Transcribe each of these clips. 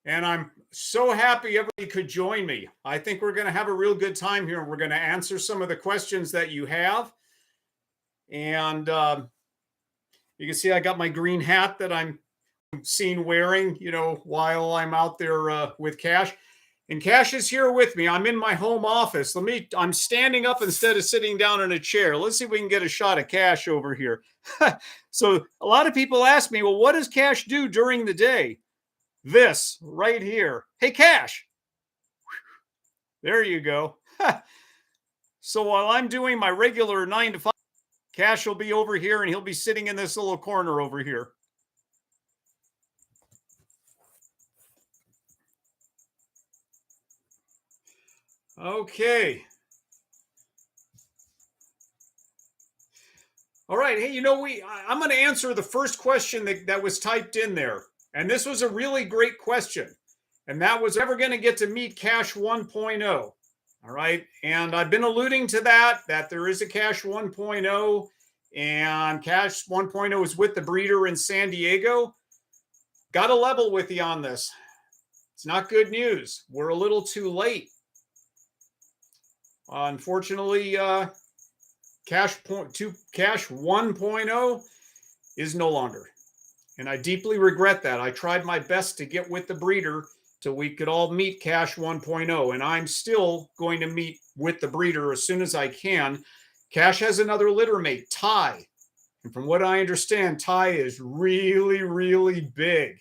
And I'm so happy everybody could join me. I think we're going to have a real good time here. We're going to answer some of the questions that you have. And you can see I got my green hat that I'm seen wearing, while I'm out there with Cash. And Cash is here with me. I'm in my home office. I'm standing up instead of sitting down in a chair. Let's see if we can get a shot of Cash over here. So a lot of people ask me, well, what does Cash do during the day? This right here. Hey, Cash. There you go. So while I'm doing my regular 9 to 5, Cash will be over here and he'll be sitting in this little corner over here. Okay. All right. Hey, I'm going to answer the first question that was typed in there. And this was a really great question. And that was ever going to get to meet Cash 1.0. All right. And I've been alluding to that there is a Cash 1.0 and Cash 1.0 is with the breeder in San Diego. Got to level with you on this. It's not good news. We're a little too late. Unfortunately, Cash 1.0 is no longer. And I deeply regret that. I tried my best to get with the breeder till we could all meet Cash 1.0. And I'm still going to meet with the breeder as soon as I can. Cash has another litter mate, Ty. And from what I understand, Ty is really, really big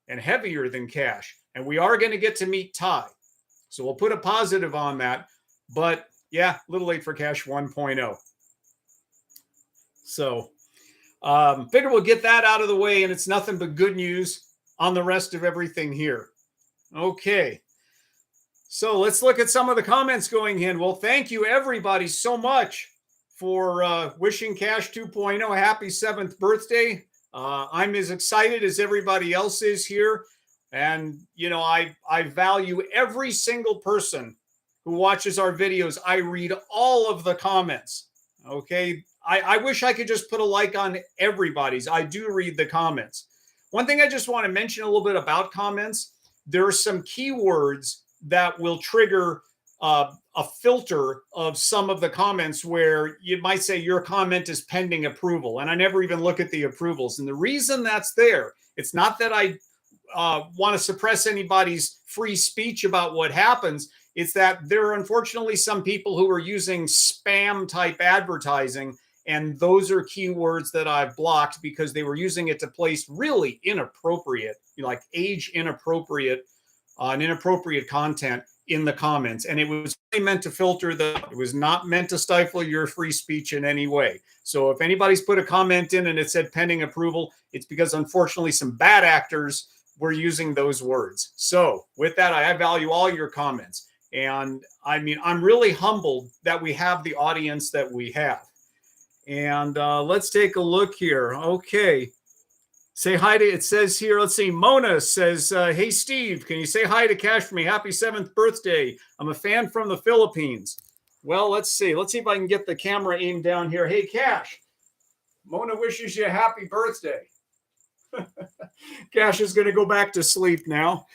and heavier than Cash. And we are going to get to meet Ty. So we'll put a positive on that. But yeah, a little late for Cash 1.0. So figure we'll get that out of the way, and it's nothing but good news on the rest of everything here. Okay. So let's look at some of the comments going in. Well, thank you everybody so much for wishing Cash 2.0 happy 7th birthday. I'm as excited as everybody else is here. And, I value every single person who watches our videos. I read all of the comments. Okay. I wish I could just put a like on everybody's. I do read the comments. One thing I just want to mention a little bit about comments. There are some keywords that will trigger a filter of some of the comments where you might say your comment is pending approval. And I never even look at the approvals. And the reason that's there, it's not that I want to suppress anybody's free speech about what happens. It's that there are unfortunately some people who are using spam type advertising. And those are keywords that I've blocked because they were using it to place really inappropriate, like age inappropriate, inappropriate content in the comments. And it was really meant to filter that. It was not meant to stifle your free speech in any way. So if anybody's put a comment in and it said pending approval, it's because unfortunately some bad actors were using those words. So with that, I value all your comments. And I mean, I'm really humbled that we have the audience that we have. And let's take a look here. Okay. Say hi to, it says here, let's see, Mona says, hey, Steve, can you say hi to Cash for me? Happy 7th birthday. I'm a fan from the Philippines. Well, let's see. Let's see if I can get the camera aimed down here. Hey, Cash, Mona wishes you a happy birthday. Cash is going to go back to sleep now.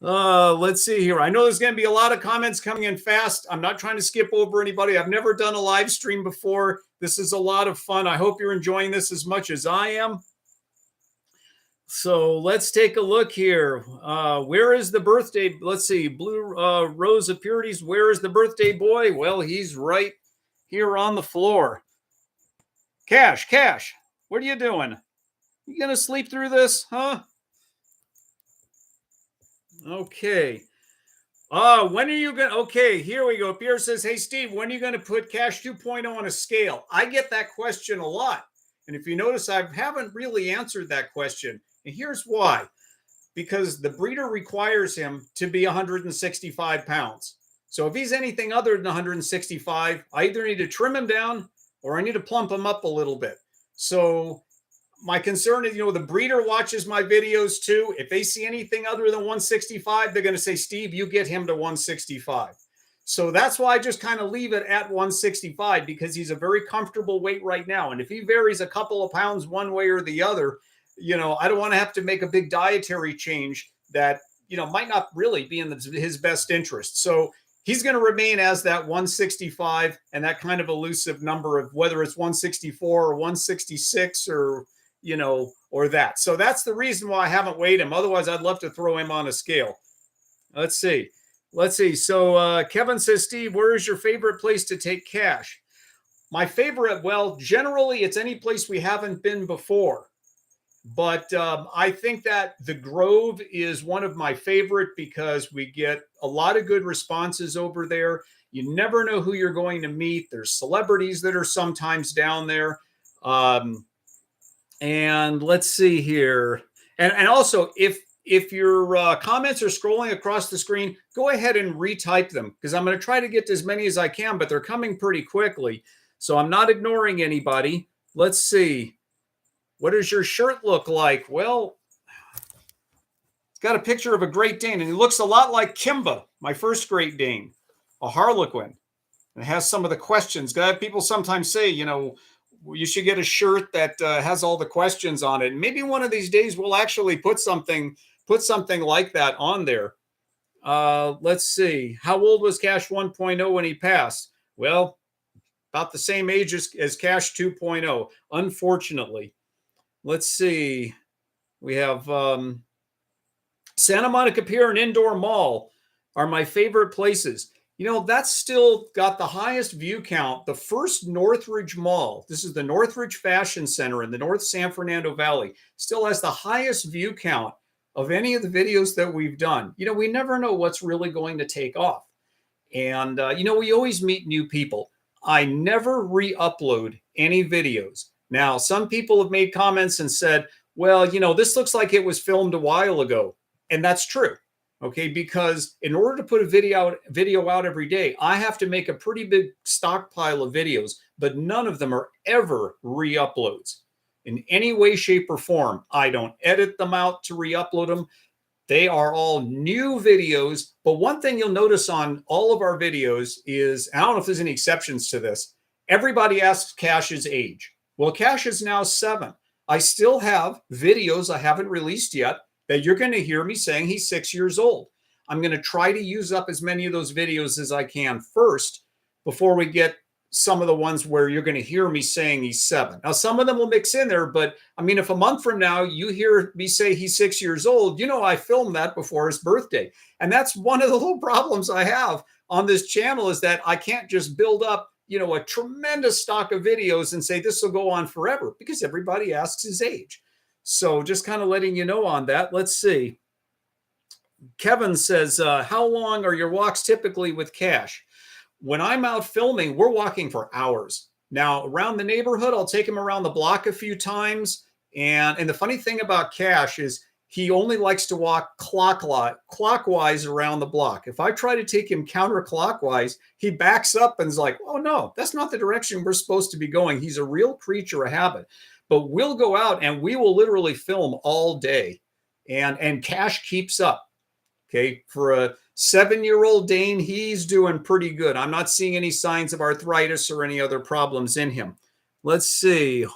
Let's see here. I know there's going to be a lot of comments coming in fast. I'm not trying to skip over anybody. I've never done a live stream before. This is a lot of fun. I hope you're enjoying this as much as I am. So let's take a look here. Where is the birthday? Let's see. Blue Rose of Purities. Where is the birthday boy? Well, he's right here on the floor. Cash, what are you doing? You going to sleep through this, huh? Okay. When are you going to, okay, here we go. Pierre says, hey, Steve, when are you going to put Cash 2.0 on a scale? I get that question a lot. And if you notice, I haven't really answered that question. And here's why. Because the breeder requires him to be 165 pounds. So if he's anything other than 165, I either need to trim him down or I need to plump him up a little bit. So my concern is, the breeder watches my videos too. If they see anything other than 165, they're going to say, Steve, you get him to 165. So that's why I just kind of leave it at 165 because he's a very comfortable weight right now. And if he varies a couple of pounds one way or the other, I don't want to have to make a big dietary change that, might not really be in his best interest. So he's going to remain as that 165 and that kind of elusive number of whether it's 164 or 166 or, or that. So that's the reason why I haven't weighed him. Otherwise, I'd love to throw him on a scale. Let's see. So Kevin says, Steve, where is your favorite place to take Cash? My favorite, well, generally it's any place we haven't been before. But I think that the Grove is one of my favorite because we get a lot of good responses over there. You never know who you're going to meet. There's celebrities that are sometimes down there. And let's see here. And also, if your comments are scrolling across the screen, go ahead and retype them because I'm going to try to get to as many as I can, but they're coming pretty quickly. So I'm not ignoring anybody. Let's see. What does your shirt look like? Well, it's got a picture of a Great Dane, and he looks a lot like Kimba, my first Great Dane, a Harlequin. And it has some of the questions. People sometimes say, you should get a shirt that has all the questions on it. And maybe one of these days we'll actually put something like that on there. Let's see. How old was Cash 1.0 when he passed? Well, about the same age as Cash 2.0, unfortunately. Let's see. We have Santa Monica Pier and Indoor Mall are my favorite places. That's still got the highest view count. The first Northridge Mall, this is the Northridge Fashion Center in the North San Fernando Valley, still has the highest view count of any of the videos that we've done. We never know what's really going to take off. And, we always meet new people. I never re-upload any videos. Now, some people have made comments and said, well, this looks like it was filmed a while ago. And that's true. Okay, because in order to put a video out every day, I have to make a pretty big stockpile of videos, but none of them are ever re-uploads in any way, shape, or form. I don't edit them out to re-upload them. They are all new videos. But one thing you'll notice on all of our videos is, I don't know if there's any exceptions to this, everybody asks Cash's age. Well, Cash is now 7. I still have videos I haven't released yet that you're going to hear me saying he's 6 years old. I'm going to try to use up as many of those videos as I can first before we get some of the ones where you're going to hear me saying he's 7. Now, some of them will mix in there, but I mean, if a month from now you hear me say he's 6 years old, I filmed that before his birthday. And that's one of the little problems I have on this channel is that I can't just build up a tremendous stock of videos and say this will go on forever because everybody asks his age. So just kind of letting you know on that. Let's see. Kevin says, how long are your walks typically with Cash? When I'm out filming, we're walking for hours. Now, around the neighborhood, I'll take him around the block a few times. And the funny thing about Cash is he only likes to walk clockwise around the block. If I try to take him counterclockwise, he backs up and is like, oh, no, that's not the direction we're supposed to be going. He's a real creature of habit. But we'll go out and we will literally film all day. And Cash keeps up. Okay, for a 7-year-old Dane, he's doing pretty good. I'm not seeing any signs of arthritis or any other problems in him. Let's see.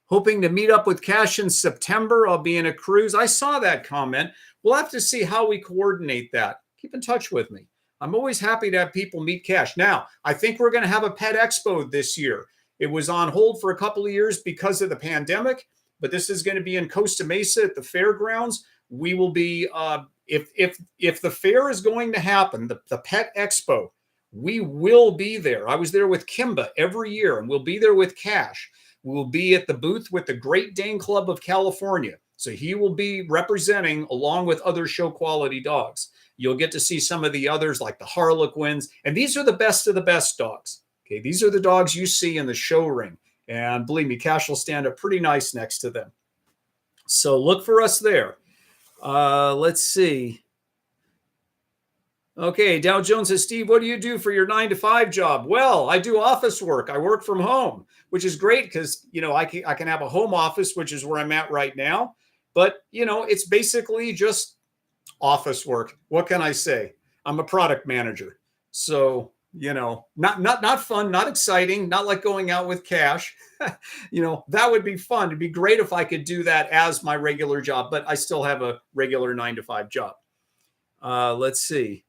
Hoping to meet up with Cash in September. I'll be in a cruise. I saw that comment. We'll have to see how we coordinate that. Keep in touch with me. I'm always happy to have people meet Cash. Now, I think we're going to have a pet expo this year. It was on hold for a couple of years because of the pandemic, but this is going to be in Costa Mesa at the fairgrounds. We will be, if the fair is going to happen, the pet expo, we will be there. I was there with Kimba every year, and we'll be there with Cash. We'll be at the booth with the Great Dane Club of California. So he will be representing along with other show quality dogs. You'll get to see some of the others like the Harlequins. And these are the best of the best dogs. Okay, these are the dogs you see in the show ring. And believe me, Cash will stand up pretty nice next to them. So look for us there. Let's see. Okay, Dow Jones says, Steve, what do you do for your 9-to-5 job? Well, I do office work. I work from home, which is great because, I can have a home office, which is where I'm at right now. But, it's basically just office work. What can I say? I'm a product manager. So not fun, not exciting, not like going out with Cash. That would be fun. It'd be great if I could do that as my regular job, but I still have a regular 9 to 5 job. Let's see.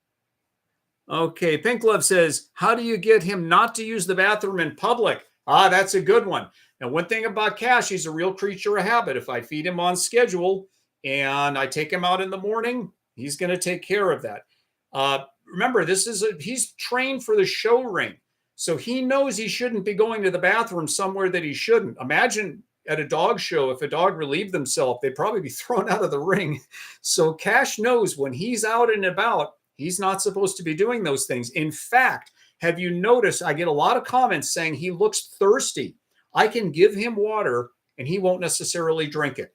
Okay, Pink Love says, how do you get him not to use the bathroom in public? That's a good one. Now, one thing about Cash, he's a real creature of habit. If I feed him on schedule and I take him out in the morning, he's going to take care of that. Remember, he's trained for the show ring. So he knows he shouldn't be going to the bathroom somewhere that he shouldn't. Imagine at a dog show, if a dog relieved themselves, they'd probably be thrown out of the ring. So Cash knows when he's out and about, he's not supposed to be doing those things. In fact, have you noticed, I get a lot of comments saying he looks thirsty. I can give him water and he won't necessarily drink it.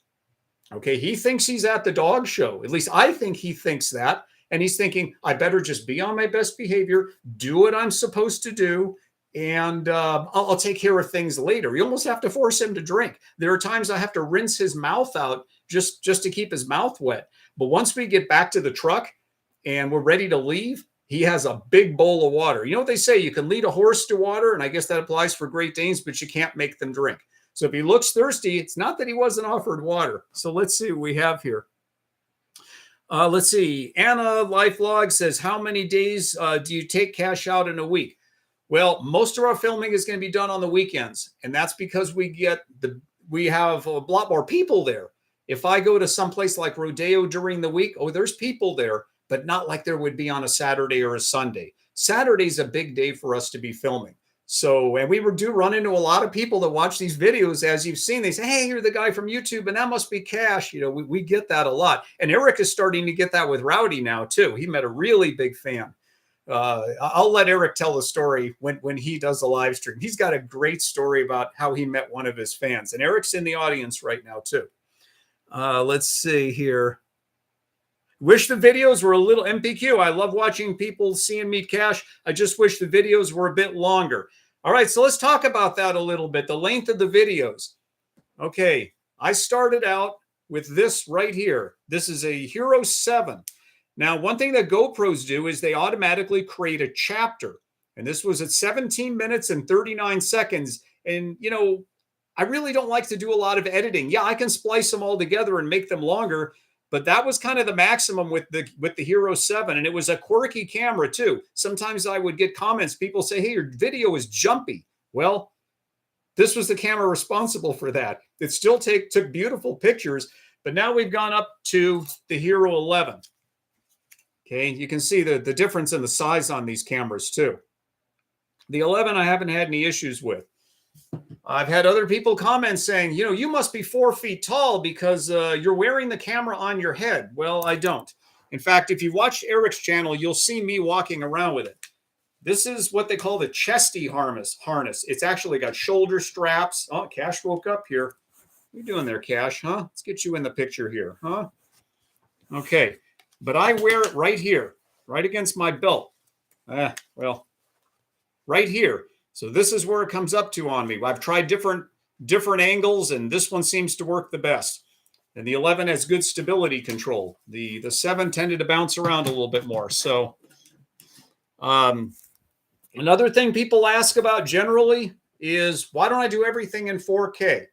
Okay, he thinks he's at the dog show. At least I think he thinks that. And he's thinking, I better just be on my best behavior, do what I'm supposed to do, and I'll take care of things later. You almost have to force him to drink. There are times I have to rinse his mouth out just to keep his mouth wet. But once we get back to the truck and we're ready to leave, he has a big bowl of water. You know what they say? You can lead a horse to water, and I guess that applies for Great Danes, but you can't make them drink. So if he looks thirsty, it's not that he wasn't offered water. So let's see what we have here. Let's see. Anna Lifelog says, how many days do you take Cash out in a week? Well, most of our filming is going to be done on the weekends. And that's because we have a lot more people there. If I go to someplace like Rodeo during the week, there's people there, but not like there would be on a Saturday or a Sunday. Saturday's a big day for us to be filming. So, and we do run into a lot of people that watch these videos, as you've seen. They say, hey, you're the guy from YouTube, and that must be Cash. We get that a lot. And Eric is starting to get that with Rowdy now, too. He met a really big fan. I'll let Eric tell the story when he does the live stream. He's got a great story about how he met one of his fans. And Eric's in the audience right now, too. Let's see here. Wish the videos were a little MPQ. I love watching people seeing me Cash. I just wish the videos were a bit longer. All right, so let's talk about that a little bit, the length of the videos. Okay, I started out with this right here. This is a Hero 7. Now, one thing that GoPros do is they automatically create a chapter. And this was at 17 minutes and 39 seconds. And, I really don't like to do a lot of editing. Yeah, I can splice them all together and make them longer. But that was kind of the maximum with the Hero 7. And it was a quirky camera, too. Sometimes I would get comments. People say, hey, your video is jumpy. Well, this was the camera responsible for that. It still took beautiful pictures. But now we've gone up to the Hero 11. Okay, you can see the difference in the size on these cameras, too. The 11 I haven't had any issues with. I've had other people comment saying, you must be 4 feet tall because you're wearing the camera on your head. Well, I don't. In fact, if you watch Eric's channel, you'll see me walking around with it. This is what they call the chesty harness. It's actually got shoulder straps. Oh, Cash woke up here. What are you doing there, Cash, huh? Let's get you in the picture here, huh? Okay, but I wear it right here, right against my belt. Right here. So this is where it comes up to on me. I've tried different angles, and this one seems to work the best. And the 11 has good stability control. The 7 tended to bounce around a little bit more. So another thing people ask about generally is, why don't I do everything in 4K?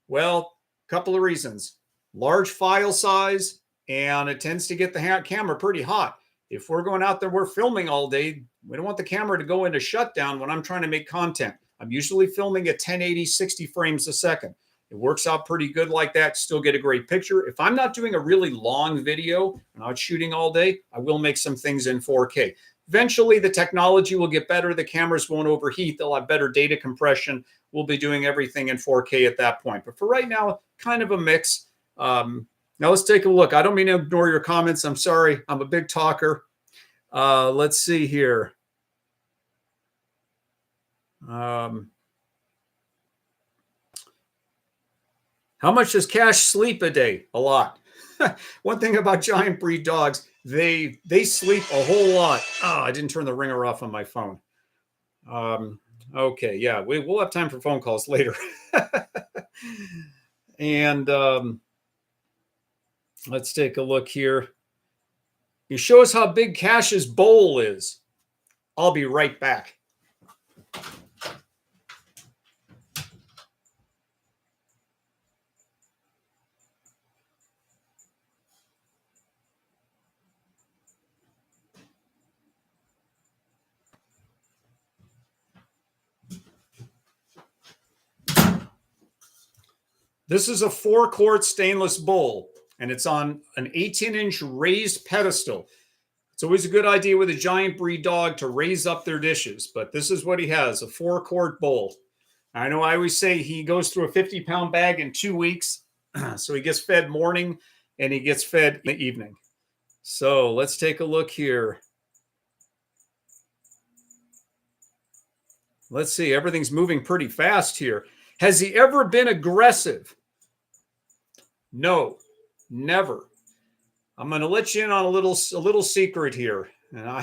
Well, a couple of reasons. Large file size, and it tends to get the camera pretty hot. If we're going out there, we're filming all day, we don't want the camera to go into shutdown when I'm trying to make content. I'm usually filming at 1080, 60 frames a second. It works out pretty good like that. Still get a great picture. If I'm not doing a really long video and I'm shooting all day, I will make some things in 4K. Eventually, the technology will get better. The cameras won't overheat. They'll have better data compression. We'll be doing everything in 4K at that point. But for right now, kind of a mix. Now let's take a look. I don't mean to ignore your comments. I'm sorry. I'm a big talker. Let's see here. How much does Cash sleep a day? A lot. One thing about giant breed dogs, they sleep a whole lot. Oh, I didn't turn the ringer off on my phone. Okay, yeah, we'll have time for phone calls later. And let's take a look here. You show us how big Cash's bowl is. I'll be right back. This is a 4-quart stainless bowl, and it's on an 18-inch raised pedestal. It's always a good idea with a giant breed dog to raise up their dishes, but this is what he has, a 4-quart bowl. I know I always say he goes through a 50-pound bag in 2 weeks, so he gets fed morning and he gets fed in the evening. So let's take a look here. Let's see, everything's moving pretty fast here. Has he ever been aggressive? No, never. I'm going to let you in on a little secret here. And I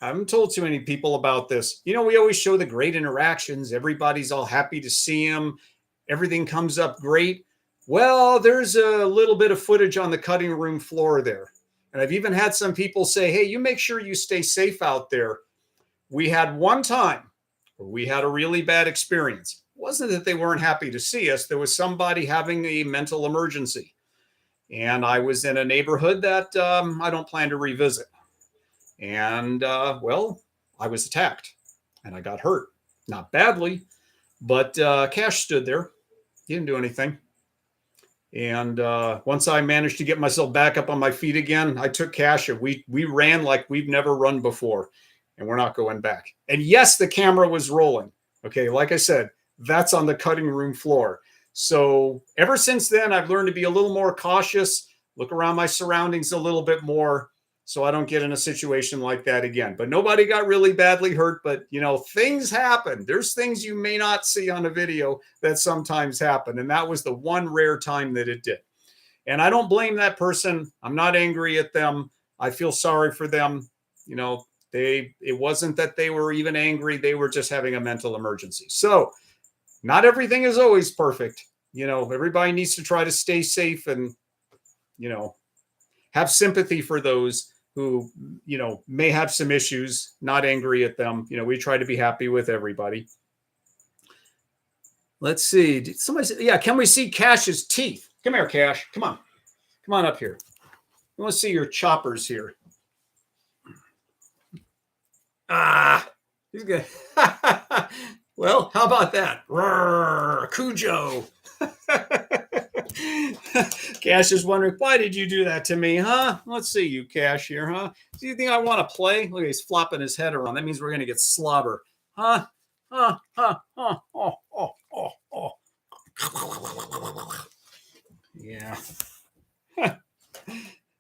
haven't told too many people about this. You know, we always show the great interactions. Everybody's all happy to see him. Everything comes up great. Well, there's a little bit of footage on the cutting room floor there. And I've even had some people say, hey, you make sure you stay safe out there. We had one time where we had a really bad experience. It wasn't that they weren't happy to see us. There was somebody having a mental emergency. And I was in a neighborhood that I don't plan to revisit. And, well, I was attacked and I got hurt. Not badly, but Cash stood there. He didn't do anything. And once I managed to get myself back up on my feet again, I took Cash and we ran like we've never run before. And we're not going back. And yes, the camera was rolling. Okay, like I said, that's on the cutting room floor. So ever since then, I've learned to be a little more cautious, look around my surroundings a little bit more so I don't get in a situation like that again. But nobody got really badly hurt. But, you know, things happen. There's things you may not see on a video that sometimes happen. And that was the one rare time that it did. And I don't blame that person. I'm not angry at them. I feel sorry for them. You know, it wasn't that they were even angry. They were just having a mental emergency. So not everything is always perfect. You know, everybody needs to try to stay safe and, you know, have sympathy for those who, you know, may have some issues, not angry at them. You know, we try to be happy with everybody. Let's see. Did somebody say, yeah, can we see Cash's teeth? Come here, Cash. Come on. Come on up here. I want to see your choppers here. Ah, he's good. Well, how about that? Roar, Cujo. Cash is wondering, why did you do that to me, huh? Let's see you, Cash, here, huh? Do you think I want to play? Look, he's flopping his head around. That means we're going to get slobber. Huh? Huh? Huh? Huh? Oh, oh, oh, oh. Yeah.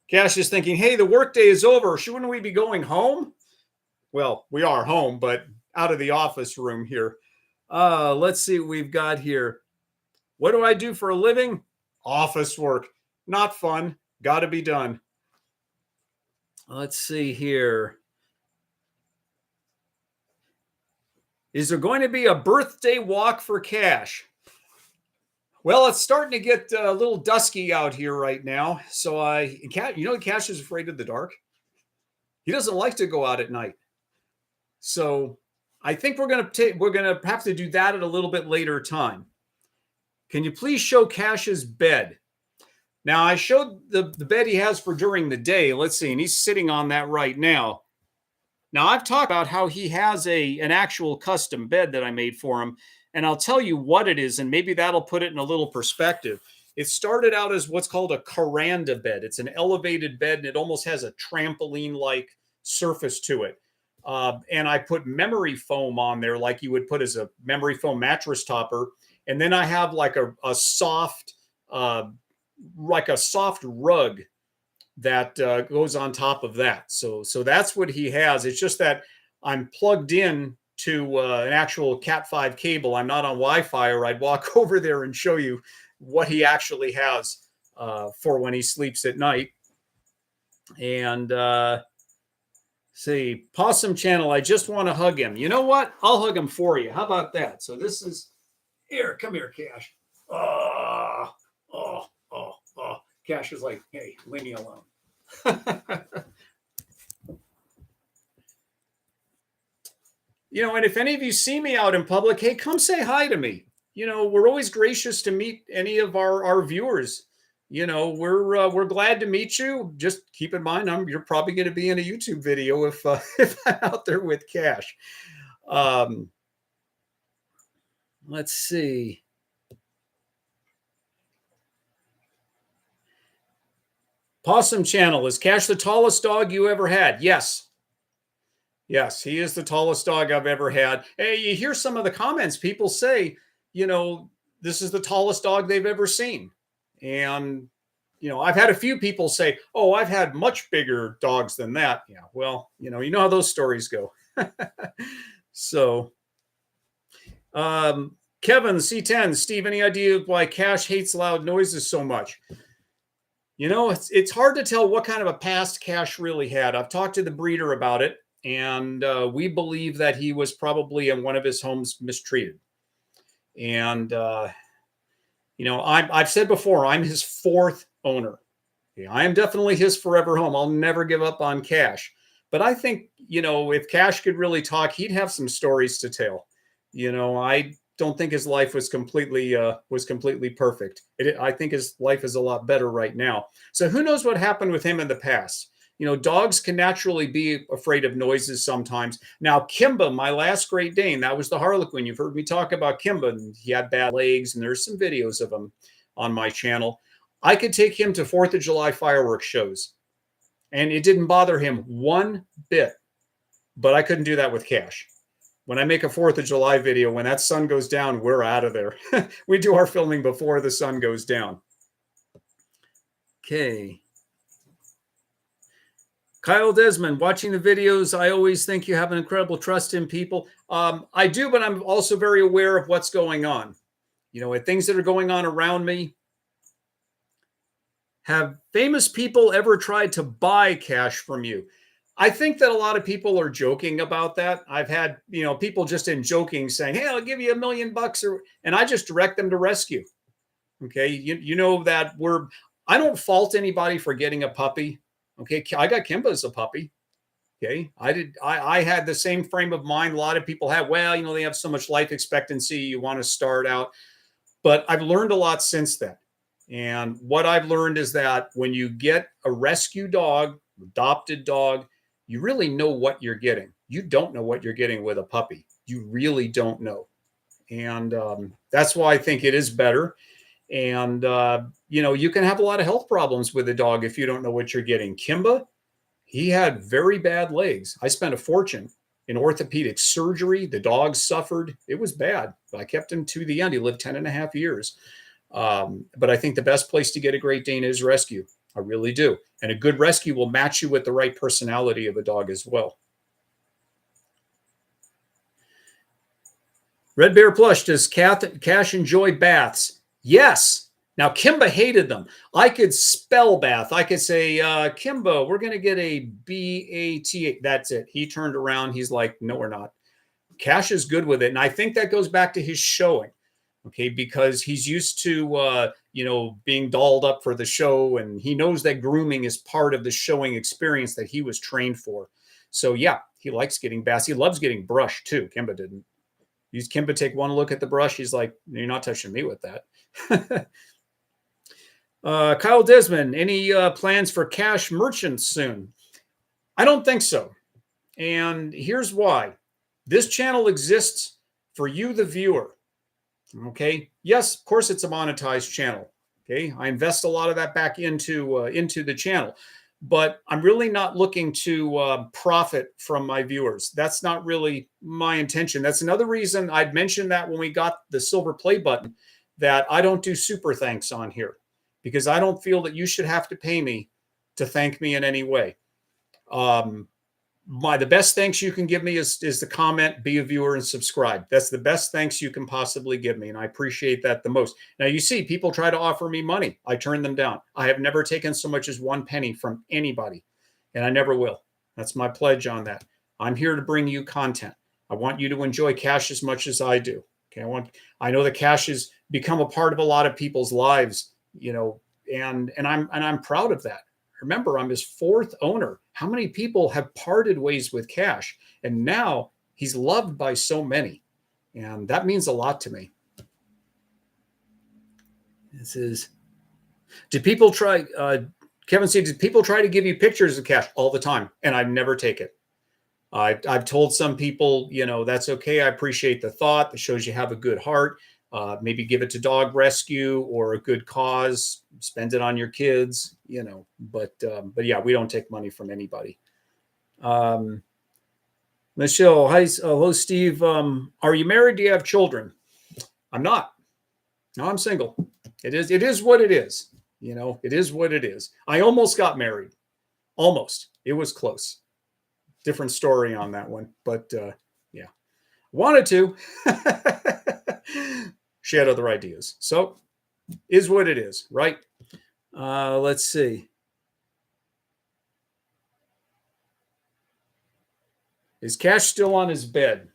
Cash is thinking, hey, the workday is over. Shouldn't we be going home? Well, we are home, but out of the office room here. Let's see what we've got here. What do I do for a living? Office work. Not fun. Got to be done. Let's see here. Is there going to be a birthday walk for Cash? Well, it's starting to get a little dusky out here right now. So Cash is afraid of the dark. He doesn't like to go out at night. So I think we're going to have to do that at a little bit later time. Can you please show Cash's bed? Now, I showed the bed he has for during the day. Let's see, and he's sitting on that right now. Now, I've talked about how he has an actual custom bed that I made for him, and I'll tell you what it is, and maybe that'll put it in a little perspective. It started out as what's called a caranda bed. It's an elevated bed, and it almost has a trampoline-like surface to it. And I put memory foam on there like you would put as a memory foam mattress topper. And then I have like a soft rug that goes on top of that. So that's what he has. It's just that I'm plugged in to an actual Cat 5 cable. I'm not on Wi-Fi, or I'd walk over there and show you what he actually has for when he sleeps at night. And see, Possum Channel, I just want to hug him. You know what? I'll hug him for you. How about that? So this is, here, come here, Cash. Oh. Cash is like, hey, leave me alone. And if any of you see me out in public, hey, come say hi to me. We're always gracious to meet any of our viewers. We're glad to meet you. Just keep in mind, you're probably going to be in a YouTube video if if I'm out there with Cash. Let's see. Possum Channel, is Cash the tallest dog you ever had? Yes. Yes, he is the tallest dog I've ever had. Hey, you hear some of the comments. People say, this is the tallest dog they've ever seen. And, I've had a few people say, oh, I've had much bigger dogs than that. Yeah, well, you know how those stories go. So, Kevin, C10, Steve, any idea why Cash hates loud noises so much? It's hard to tell what kind of a past Cash really had. I've talked to the breeder about it, and we believe that he was probably in one of his homes mistreated. And, I've said before, I'm his fourth owner. Okay, I am definitely his forever home. I'll never give up on Cash. But I think, if Cash could really talk, he'd have some stories to tell. I don't think his life was completely perfect. I think his life is a lot better right now. So who knows what happened with him in the past? Dogs can naturally be afraid of noises sometimes. Now, Kimba, my last Great Dane, that was the Harlequin. You've heard me talk about Kimba, and he had bad legs, and there's some videos of him on my channel. I could take him to 4th of July fireworks shows, and it didn't bother him one bit. But I couldn't do that with Cash. When I make a 4th of July video, when that sun goes down, we're out of there. We do our filming before the sun goes down. Okay. Kyle Desmond, watching the videos, I always think you have an incredible trust in people. I do, but I'm also very aware of what's going on. With things that are going on around me. Have famous people ever tried to buy Cash from you? I think that a lot of people are joking about that. I've had, people just in joking saying, hey, I'll give you $1 million, and I just direct them to rescue. Okay. You know that I don't fault anybody for getting a puppy. Okay. I got Kimba as a puppy. Okay. I had the same frame of mind. A lot of people have, well, they have so much life expectancy. You want to start out, but I've learned a lot since then. And what I've learned is that when you get a rescue dog, adopted dog, you really know what you're getting. You don't know what you're getting with a puppy. You really don't know. And that's why I think it is better. And, you can have a lot of health problems with a dog if you don't know what you're getting. Kimba, he had very bad legs. I spent a fortune in orthopedic surgery. The dog suffered. It was bad. I kept him to the end. He lived 10 and a half years. But I think the best place to get a Great Dane is rescue. I really do. And a good rescue will match you with the right personality of a dog as well. Red Bear Plush, does Cash enjoy baths? Yes. Now, Kimba hated them. I could spell bath. I could say, Kimba, we're going to get a B-A-T-A. That's it. He turned around. He's like, no, we're not. Cash is good with it. And I think that goes back to his showing. Okay, because he's used to, being dolled up for the show, and he knows that grooming is part of the showing experience that he was trained for. So, yeah, he likes getting baths. He loves getting brushed, too. Kimba didn't. Kimba take one look at the brush. He's like, you're not touching me with that. Kyle Desmond, any plans for Cash merchants soon? I don't think so. And here's why. This channel exists for you, the viewer. Okay. Yes, of course, it's a monetized channel. Okay. I invest a lot of that back into the channel, but I'm really not looking to profit from my viewers. That's not really my intention. That's another reason I'd mentioned that when we got the silver play button, that I don't do super thanks on here, because I don't feel that you should have to pay me to thank me in any way. The best thanks you can give me is the comment, be a viewer, and subscribe. That's the best thanks you can possibly give me, and I appreciate that the most. Now, you see, people try to offer me money. I turn them down. I have never taken so much as 1 penny from anybody, and I never will. That's my pledge on that. I'm here to bring you content. I want you to enjoy Cash as much as I do. Okay, I know that Cash has become a part of a lot of people's lives, and I'm proud of that. Remember, I'm his 4th owner. How many people have parted ways with Cash? And now He's loved by so many, and that means a lot to me. This is, did people try, Kevin said, did people try to give you pictures of Cash? All the time, and I never take it. I've told some people, that's okay. I appreciate the thought. That shows you have a good heart. Maybe give it to dog rescue or a good cause. Spend it on your kids, But yeah, we don't take money from anybody. Michelle, hi, hello, Steve. Are you married? Do you have children? I'm not. No, I'm single. It is what it is. It is what it is. I almost got married. Almost. It was close. Different story on that one, but yeah, wanted to. She had other ideas, so is what it is, right? Let's see. Is Cash still on his bed?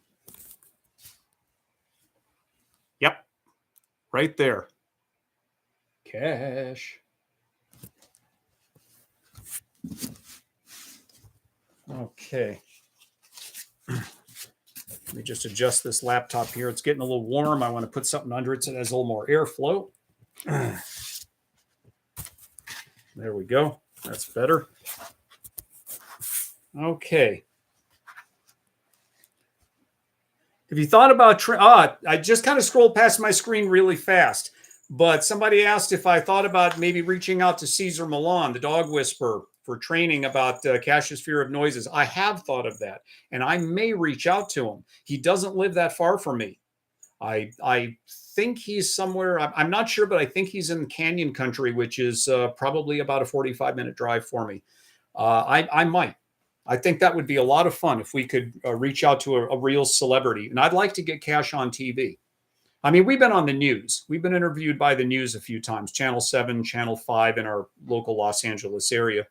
Yep, right there. Cash. Okay. Let me just adjust this laptop here. It's getting a little warm. I want to put something under it so it has a little more airflow. There we go. That's better. Okay. Have you thought about... I just kind of scrolled past my screen really fast, but somebody asked if I thought about maybe reaching out to Cesar Millan, the dog whisperer, for training about Cash's fear of noises. I have thought of that, and I may reach out to him. He doesn't live that far from me. I think he's somewhere, I'm not sure, but I think he's in Canyon country, which is probably about a 45-minute drive for me. I might. I think that would be a lot of fun if we could reach out to a real celebrity. And I'd like to get Cash on TV. I mean, we've been on the news. We've been interviewed by the news a few times, Channel 7, Channel 5 in our local Los Angeles area.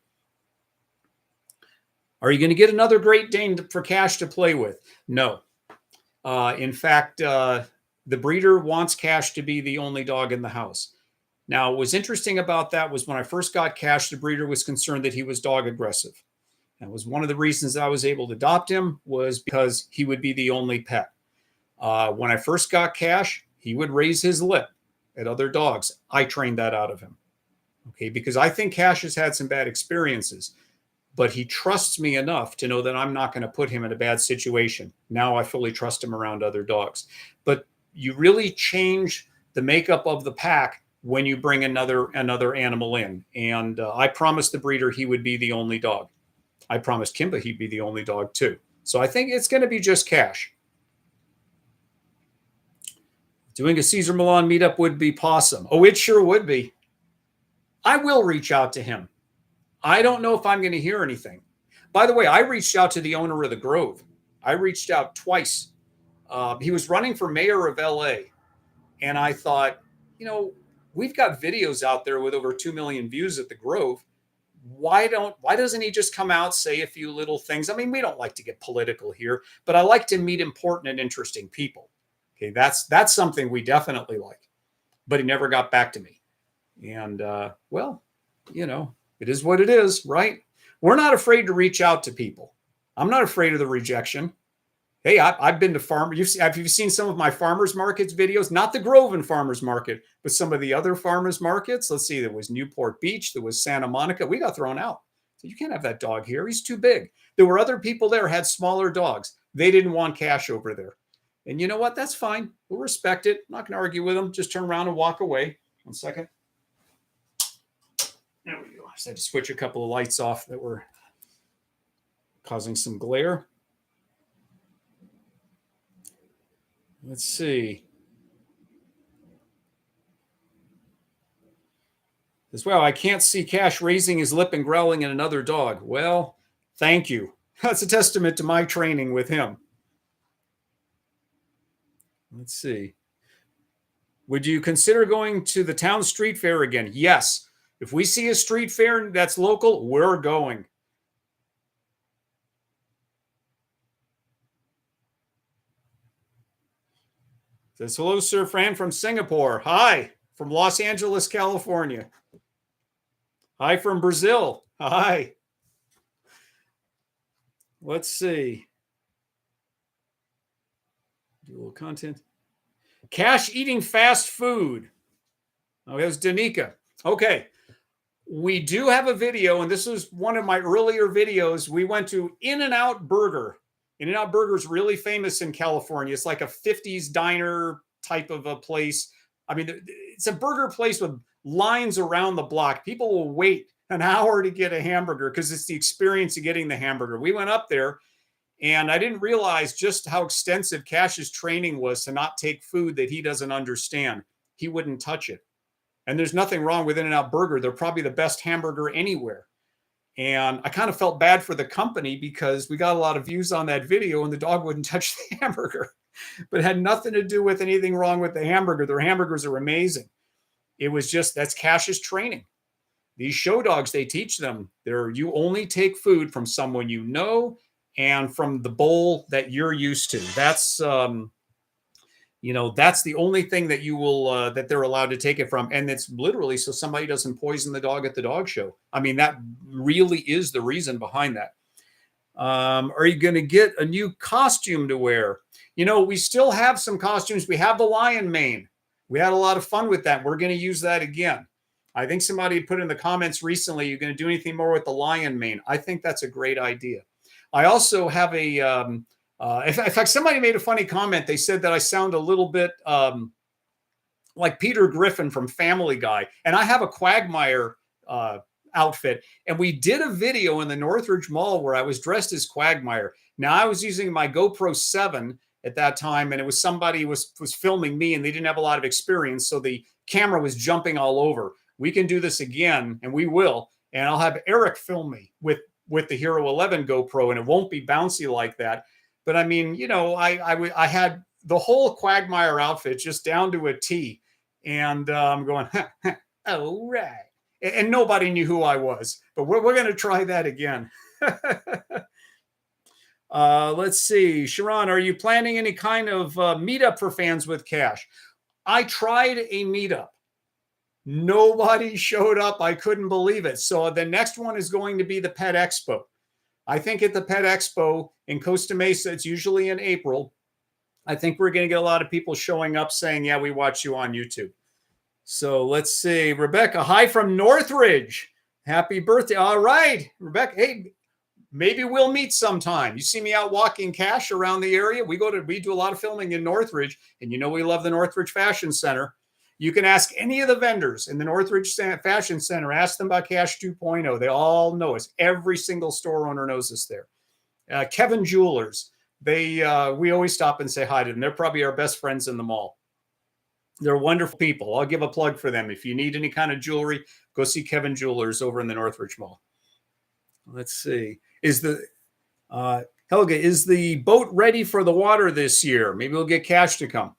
Are you going to get another Great Dane for Cash to play with? No. In fact, the breeder wants Cash to be the only dog in the house. Now, what was interesting about that was when I first got Cash, the breeder was concerned that he was dog aggressive. That was one of the reasons I was able to adopt him, was because he would be the only pet. When I first got Cash, he would raise his lip at other dogs. I trained that out of him. Okay, because I think Cash has had some bad experiences, but he trusts me enough to know that I'm not going to put him in a bad situation. Now I fully trust him around other dogs. But you really change the makeup of the pack when you bring another animal in. And I promised the breeder he would be the only dog. I promised Kimba he'd be the only dog too. So I think it's going to be just Cash. Doing a Cesar Millan meetup would be awesome. Oh, it sure would be. I will reach out to him. I don't know if I'm going to hear anything. By the way, I reached out to the owner of the Grove. I reached out twice. He was running for mayor of LA. And I thought, we've got videos out there with over 2 million views at the Grove. Why doesn't he just come out, say a few little things? I mean, we don't like to get political here, but I like to meet important and interesting people. Okay, that's something we definitely like. But he never got back to me. And, it is what it is, right? We're not afraid to reach out to people. I'm not afraid of the rejection. Hey, I've been to farmers. Have you seen some of my farmers markets videos? Not the Grove and Farmers Market, but some of the other farmers markets. Let's see, there was Newport Beach. There was Santa Monica. We got thrown out. So you can't have that dog here. He's too big. There were other people there who had smaller dogs. They didn't want Cash over there. And you know what? That's fine. We'll respect it. I'm not going to argue with them. Just turn around and walk away. 1 second. There we go. I just had to switch a couple of lights off that were causing some glare. Let's see. As well, I can't see Cash raising his lip and growling at another dog. Well, thank you. That's a testament to my training with him. Let's see. Would you consider going to the town street fair again? Yes. If we see a street fair that's local, we're going. Says, hello, Sir Fran from Singapore. Hi, from Los Angeles, California. Hi, from Brazil. Hi. Let's see. Do a little content. Cash eating fast food. Oh, there's Danica. Okay. We do have a video, and this is one of my earlier videos. We went to In-N-Out Burger. In-N-Out Burger is really famous in California. It's like a 50s diner type of a place. I mean, it's a burger place with lines around the block. People will wait an hour to get a hamburger because it's the experience of getting the hamburger. We went up there, and I didn't realize just how extensive Cash's training was to not take food that he doesn't understand. He wouldn't touch it. And there's nothing wrong with In-N-Out Burger. They're probably the best hamburger anywhere. And I kind of felt bad for the company because we got a lot of views on that video and the dog wouldn't touch the hamburger. But it had nothing to do with anything wrong with the hamburger. Their hamburgers are amazing. It was just, that's Cash's training. These show dogs, they teach them, you only take food from someone you know and from the bowl that you're used to. That's that's the only thing that you will that they're allowed to take it from, and it's literally so somebody doesn't poison the dog at the dog show. I mean, that really is the reason behind that. Are you going to get a new costume to wear? We still have some costumes. We have the lion mane. We had a lot of fun with that. We're going to use that again. I think somebody put in the comments recently, you're going to do anything more with the lion mane? I think that's a great idea. I also have a in fact, somebody made a funny comment. They said that I sound a little bit like Peter Griffin from Family Guy. And I have a Quagmire outfit. And we did a video in the Northridge Mall where I was dressed as Quagmire. Now, I was using my GoPro 7 at that time, and it was somebody was filming me, and they didn't have a lot of experience. So the camera was jumping all over. We can do this again, and we will. And I'll have Eric film me with the Hero 11 GoPro, and it won't be bouncy like that. But I mean, I had the whole Quagmire outfit just down to a T, and I'm going, all right. And nobody knew who I was, but we're going to try that again. Let's see. Sharon, are you planning any kind of meetup for fans with Cash? I tried a meetup. Nobody showed up. I couldn't believe it. So the next one is going to be the Pet Expo. I think at the Pet Expo in Costa Mesa, it's usually in April. I think we're going to get a lot of people showing up saying, yeah, we watch you on YouTube. So let's see. Rebecca, hi from Northridge. Happy birthday. All right, Rebecca. Hey, maybe we'll meet sometime. You see me out walking Cash around the area. We do a lot of filming in Northridge, and we love the Northridge Fashion Center. You can ask any of the vendors in the Northridge Fashion Center. Ask them about Cash 2.0. They all know us. Every single store owner knows us there. Kevin Jewelers. We always stop and say hi to them. They're probably our best friends in the mall. They're wonderful people. I'll give a plug for them. If you need any kind of jewelry, go see Kevin Jewelers over in the Northridge Mall. Let's see. Helga, is the boat ready for the water this year? Maybe we'll get Cash to come.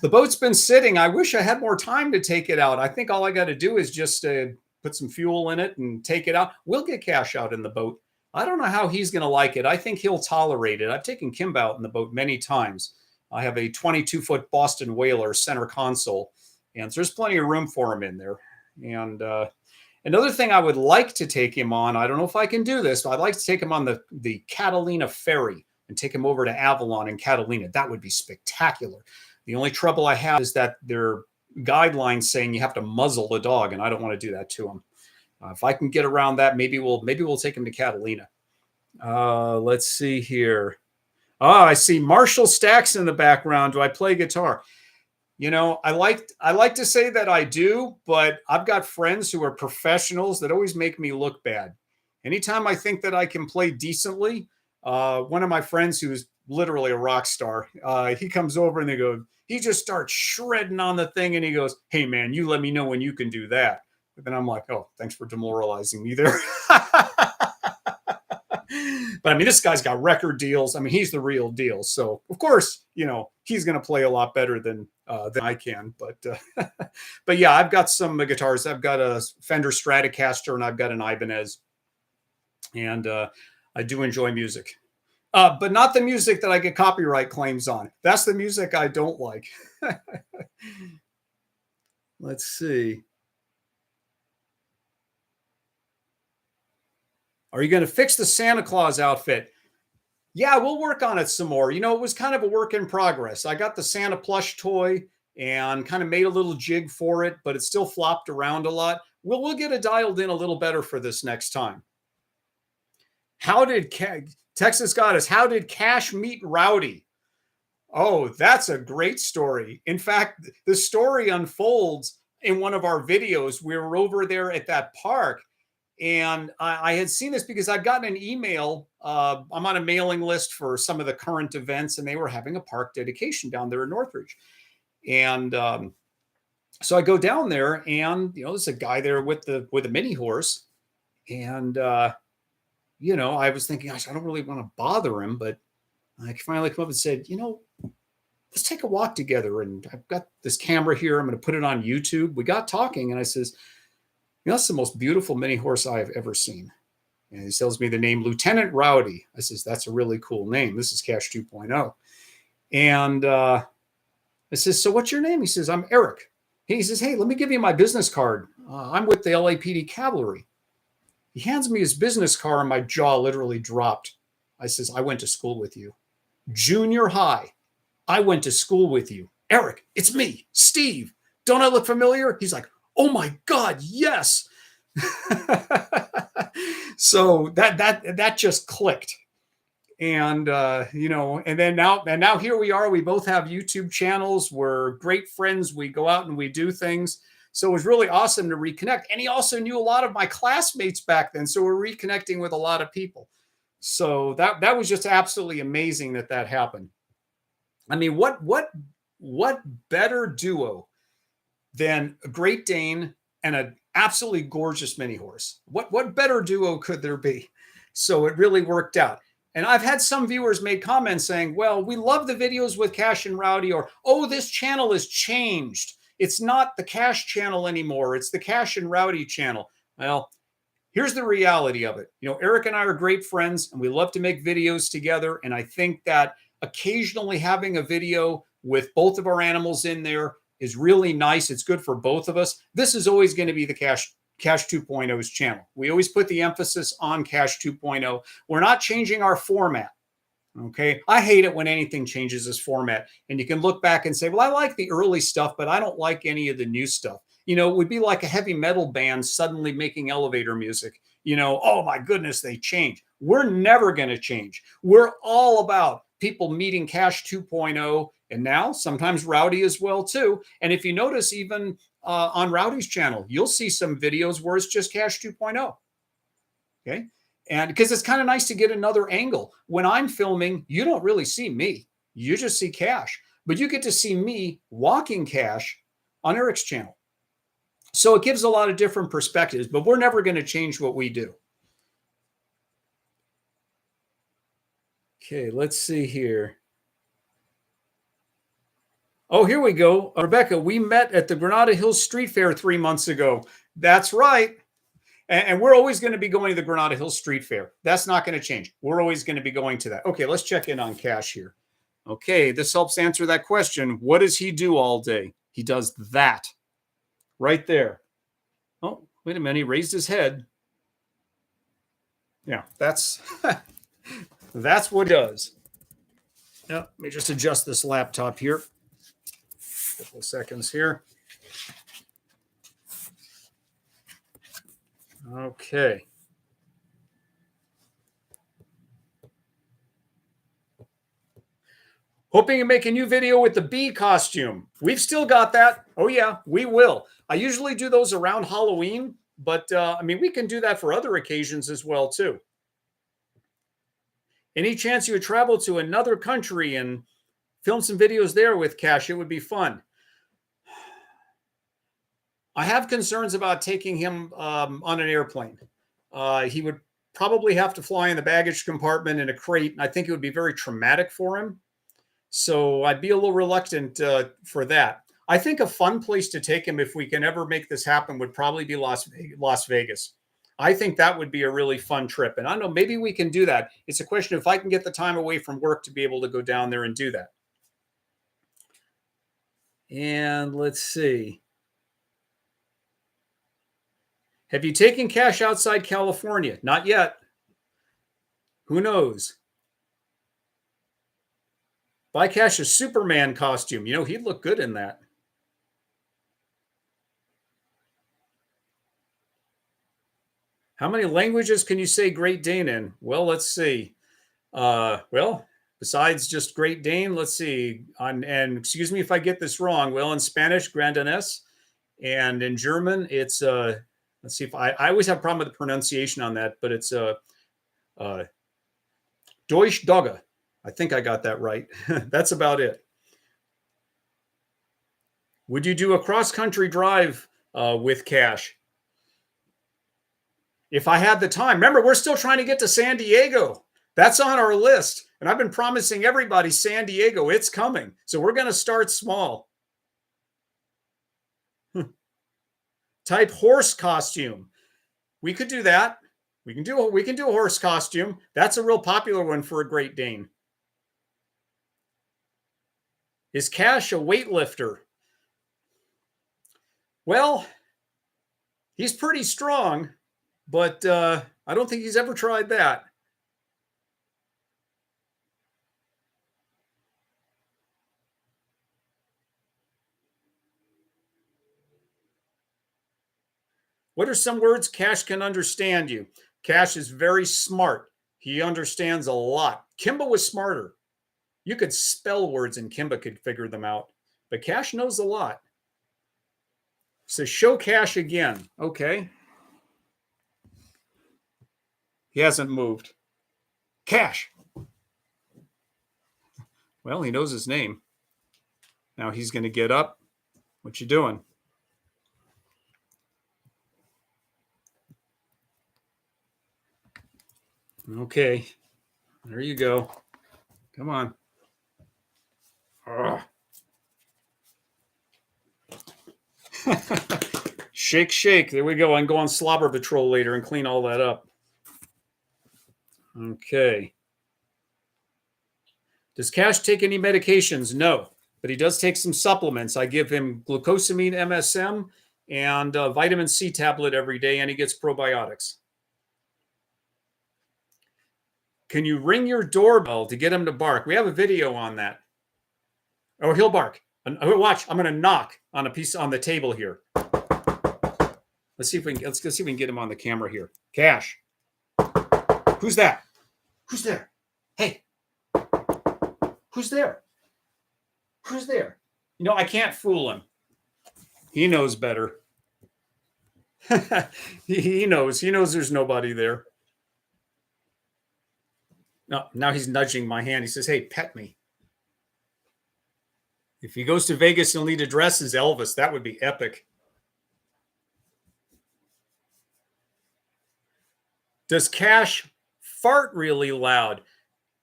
The boat's been sitting. I wish I had more time to take it out. I think all I got to do is just put some fuel in it and take it out. We'll get Cash out in the boat. I don't know how he's going to like it. I think he'll tolerate it. I've taken Kimba out in the boat many times. I have a 22-foot Boston Whaler center console, and so there's plenty of room for him in there. And another thing I would like to take him on, I don't know if I can do this, but I'd like to take him on the Catalina ferry and take him over to Avalon and Catalina. That would be spectacular. The only trouble I have is that there are guidelines saying you have to muzzle the dog, and I don't want to do that to him. If I can get around that, maybe we'll take him to Catalina. Let's see here. I see Marshall Stacks in the background. Do I play guitar? I like to say that I do, but I've got friends who are professionals that always make me look bad. Anytime I think that I can play decently, one of my friends who's literally a rock star, he comes over and he just starts shredding on the thing, and he goes, "Hey man, you let me know when you can do that." But then I'm like, "Oh, thanks for demoralizing me there." But I mean, this guy's got record deals. I mean, he's the real deal. So of course, he's going to play a lot better than I can. But yeah, I've got some guitars. I've got a Fender Stratocaster and I've got an Ibanez, and I do enjoy music, but not the music that I get copyright claims on. That's the music I don't like. Let's see. Are you going to fix the Santa Claus outfit? Yeah, we'll work on it some more. It was kind of a work in progress. I got the Santa plush toy and kind of made a little jig for it, but it still flopped around a lot. We'll get it dialed in a little better for this next time. Texas Goddess, how did Cash meet Rowdy? Oh, that's a great story. In fact, the story unfolds in one of our videos. We were over there at that park, and I had seen this because I'd gotten an email. I'm on a mailing list for some of the current events, and they were having a park dedication down there in Northridge. And so I go down there, and there's a guy there with a mini horse, and I was thinking, gosh, I don't really want to bother him, but I finally come up and said, let's take a walk together. And I've got this camera here. I'm going to put it on YouTube. We got talking, and I says, that's the most beautiful mini horse I have ever seen. And he tells me the name Lieutenant Rowdy. I says, that's a really cool name. This is Cash 2.0. And I says, so what's your name? He says, I'm Eric. He says, hey, let me give you my business card. I'm with the LAPD Cavalry. He hands me his business card, and my jaw literally dropped. I says, I went to school with you. Junior high. I went to school with you. Eric, it's me, Steve. Don't I look familiar? He's like, oh my God, yes. So that just clicked. And and then now here we are. We both have YouTube channels. We're great friends. We go out and we do things. So it was really awesome to reconnect. And he also knew a lot of my classmates back then. So we're reconnecting with a lot of people. So that was just absolutely amazing that happened. I mean, what better duo than a Great Dane and an absolutely gorgeous mini horse? What better duo could there be? So it really worked out. And I've had some viewers make comments saying, well, we love the videos with Cash and Rowdy, or, oh, this channel has changed. It's not the Cash channel anymore. It's the Cash and Rowdy channel. Well, here's the reality of it. Eric and I are great friends, and we love to make videos together. And I think that occasionally having a video with both of our animals in there is really nice. It's good for both of us. This is always going to be the Cash 2.0's channel. We always put the emphasis on Cash 2.0. We're not changing our format. Okay. I hate it when anything changes its format. And you can look back and say, well, I like the early stuff, but I don't like any of the new stuff. It would be like a heavy metal band suddenly making elevator music. Oh my goodness, they change. We're never going to change. We're all about people meeting Cash 2.0, and now sometimes Rowdy as well too. And if you notice, even on Rowdy's channel, you'll see some videos where it's just Cash 2.0. Okay. And because it's kind of nice to get another angle. When I'm filming, you don't really see me. You just see Cash. But you get to see me walking Cash on Eric's channel. So it gives a lot of different perspectives, but we're never going to change what we do. Okay, let's see here. Oh, here we go. Rebecca, we met at the Granada Hills Street Fair 3 months ago. That's right. And we're always going to be going to the Granada Hills Street Fair. That's not going to change. We're always going to be going to that. Okay, let's check in on Cash here. Okay, this helps answer that question. What does he do all day? He does that right there. Oh, wait a minute. He raised his head. Yeah, that's that's what it does. Now, let me just adjust this laptop here. A couple of seconds here. Okay. Hoping to make a new video with the bee costume. We've still got that. Oh, yeah, we will. I usually do those around Halloween, but I mean, we can do that for other occasions as well, too. Any chance you would travel to another country and film some videos there with Cash? It would be fun. I have concerns about taking him on an airplane. He would probably have to fly in the baggage compartment in a crate, and I think it would be very traumatic for him. So I'd be a little reluctant for that. I think a fun place to take him, if we can ever make this happen, would probably be Las Vegas. I think that would be a really fun trip. And I don't know, maybe we can do that. It's a question if I can get the time away from work to be able to go down there and do that. And let's see. Have you taken Cash outside California? Not yet. Who knows? Buy Cash a Superman costume. You know, he'd look good in that. How many languages can you say Great Dane in? Well, let's see. Well, besides just Great Dane, let's see. And excuse me if I get this wrong. Well, in Spanish, Grandanés, and in German, it's let's see if I always have a problem with the pronunciation on that, but it's Deutsch Dogge. I think I got that right. That's about it. Would you do a cross-country drive with Cash? If I had the time. Remember, we're still trying to get to San Diego. That's on our list. And I've been promising everybody San Diego. It's coming. So we're going to start small. Type horse costume. We could do that. We can do a horse costume. That's a real popular one for a Great Dane. Is Cash a weightlifter? Well, he's pretty strong, but I don't think he's ever tried that. What are some words Cash can understand you? Cash is very smart. He understands a lot. Kimba was smarter. You could spell words and Kimba could figure them out. But Cash knows a lot. So show Cash again. Okay. He hasn't moved. Cash. Well, he knows his name. Now he's going to get up. What you doing? Okay. There you go. Come on. Shake, shake. There we go. I can go on Slobber Patrol later and clean all that up. Okay. Does Cash take any medications? No, but he does take some supplements. I give him glucosamine MSM and vitamin C tablet every day, and he gets probiotics. Can you ring your doorbell to get him to bark? We have a video on that. Oh, he'll bark. Watch. I'm going to knock on a piece on the table here. Let's see if we can. Let's see if we can get him on the camera here. Cash. Who's that? Who's there? Hey. Who's there? Who's there? You know, I can't fool him. He knows better. He knows. He knows there's nobody there. No, now he's nudging my hand. He says, hey, pet me. If he goes to Vegas, he'll need to dress as Elvis. That would be epic. Does Cash fart really loud?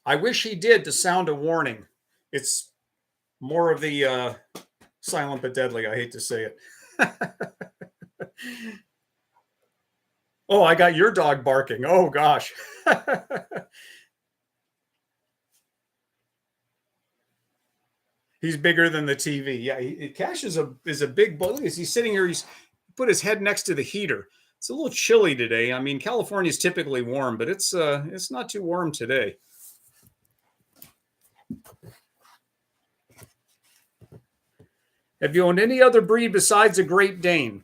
I wish he did to sound a warning. It's more of the silent but deadly. I hate to say it. Oh, I got your dog barking. Oh, gosh. He's bigger than the TV. Yeah, Cash is a big boy. He's sitting here. He's put his head next to the heater. It's a little chilly today. I mean, California is typically warm, but it's not too warm today. Have you owned any other breed besides a Great Dane?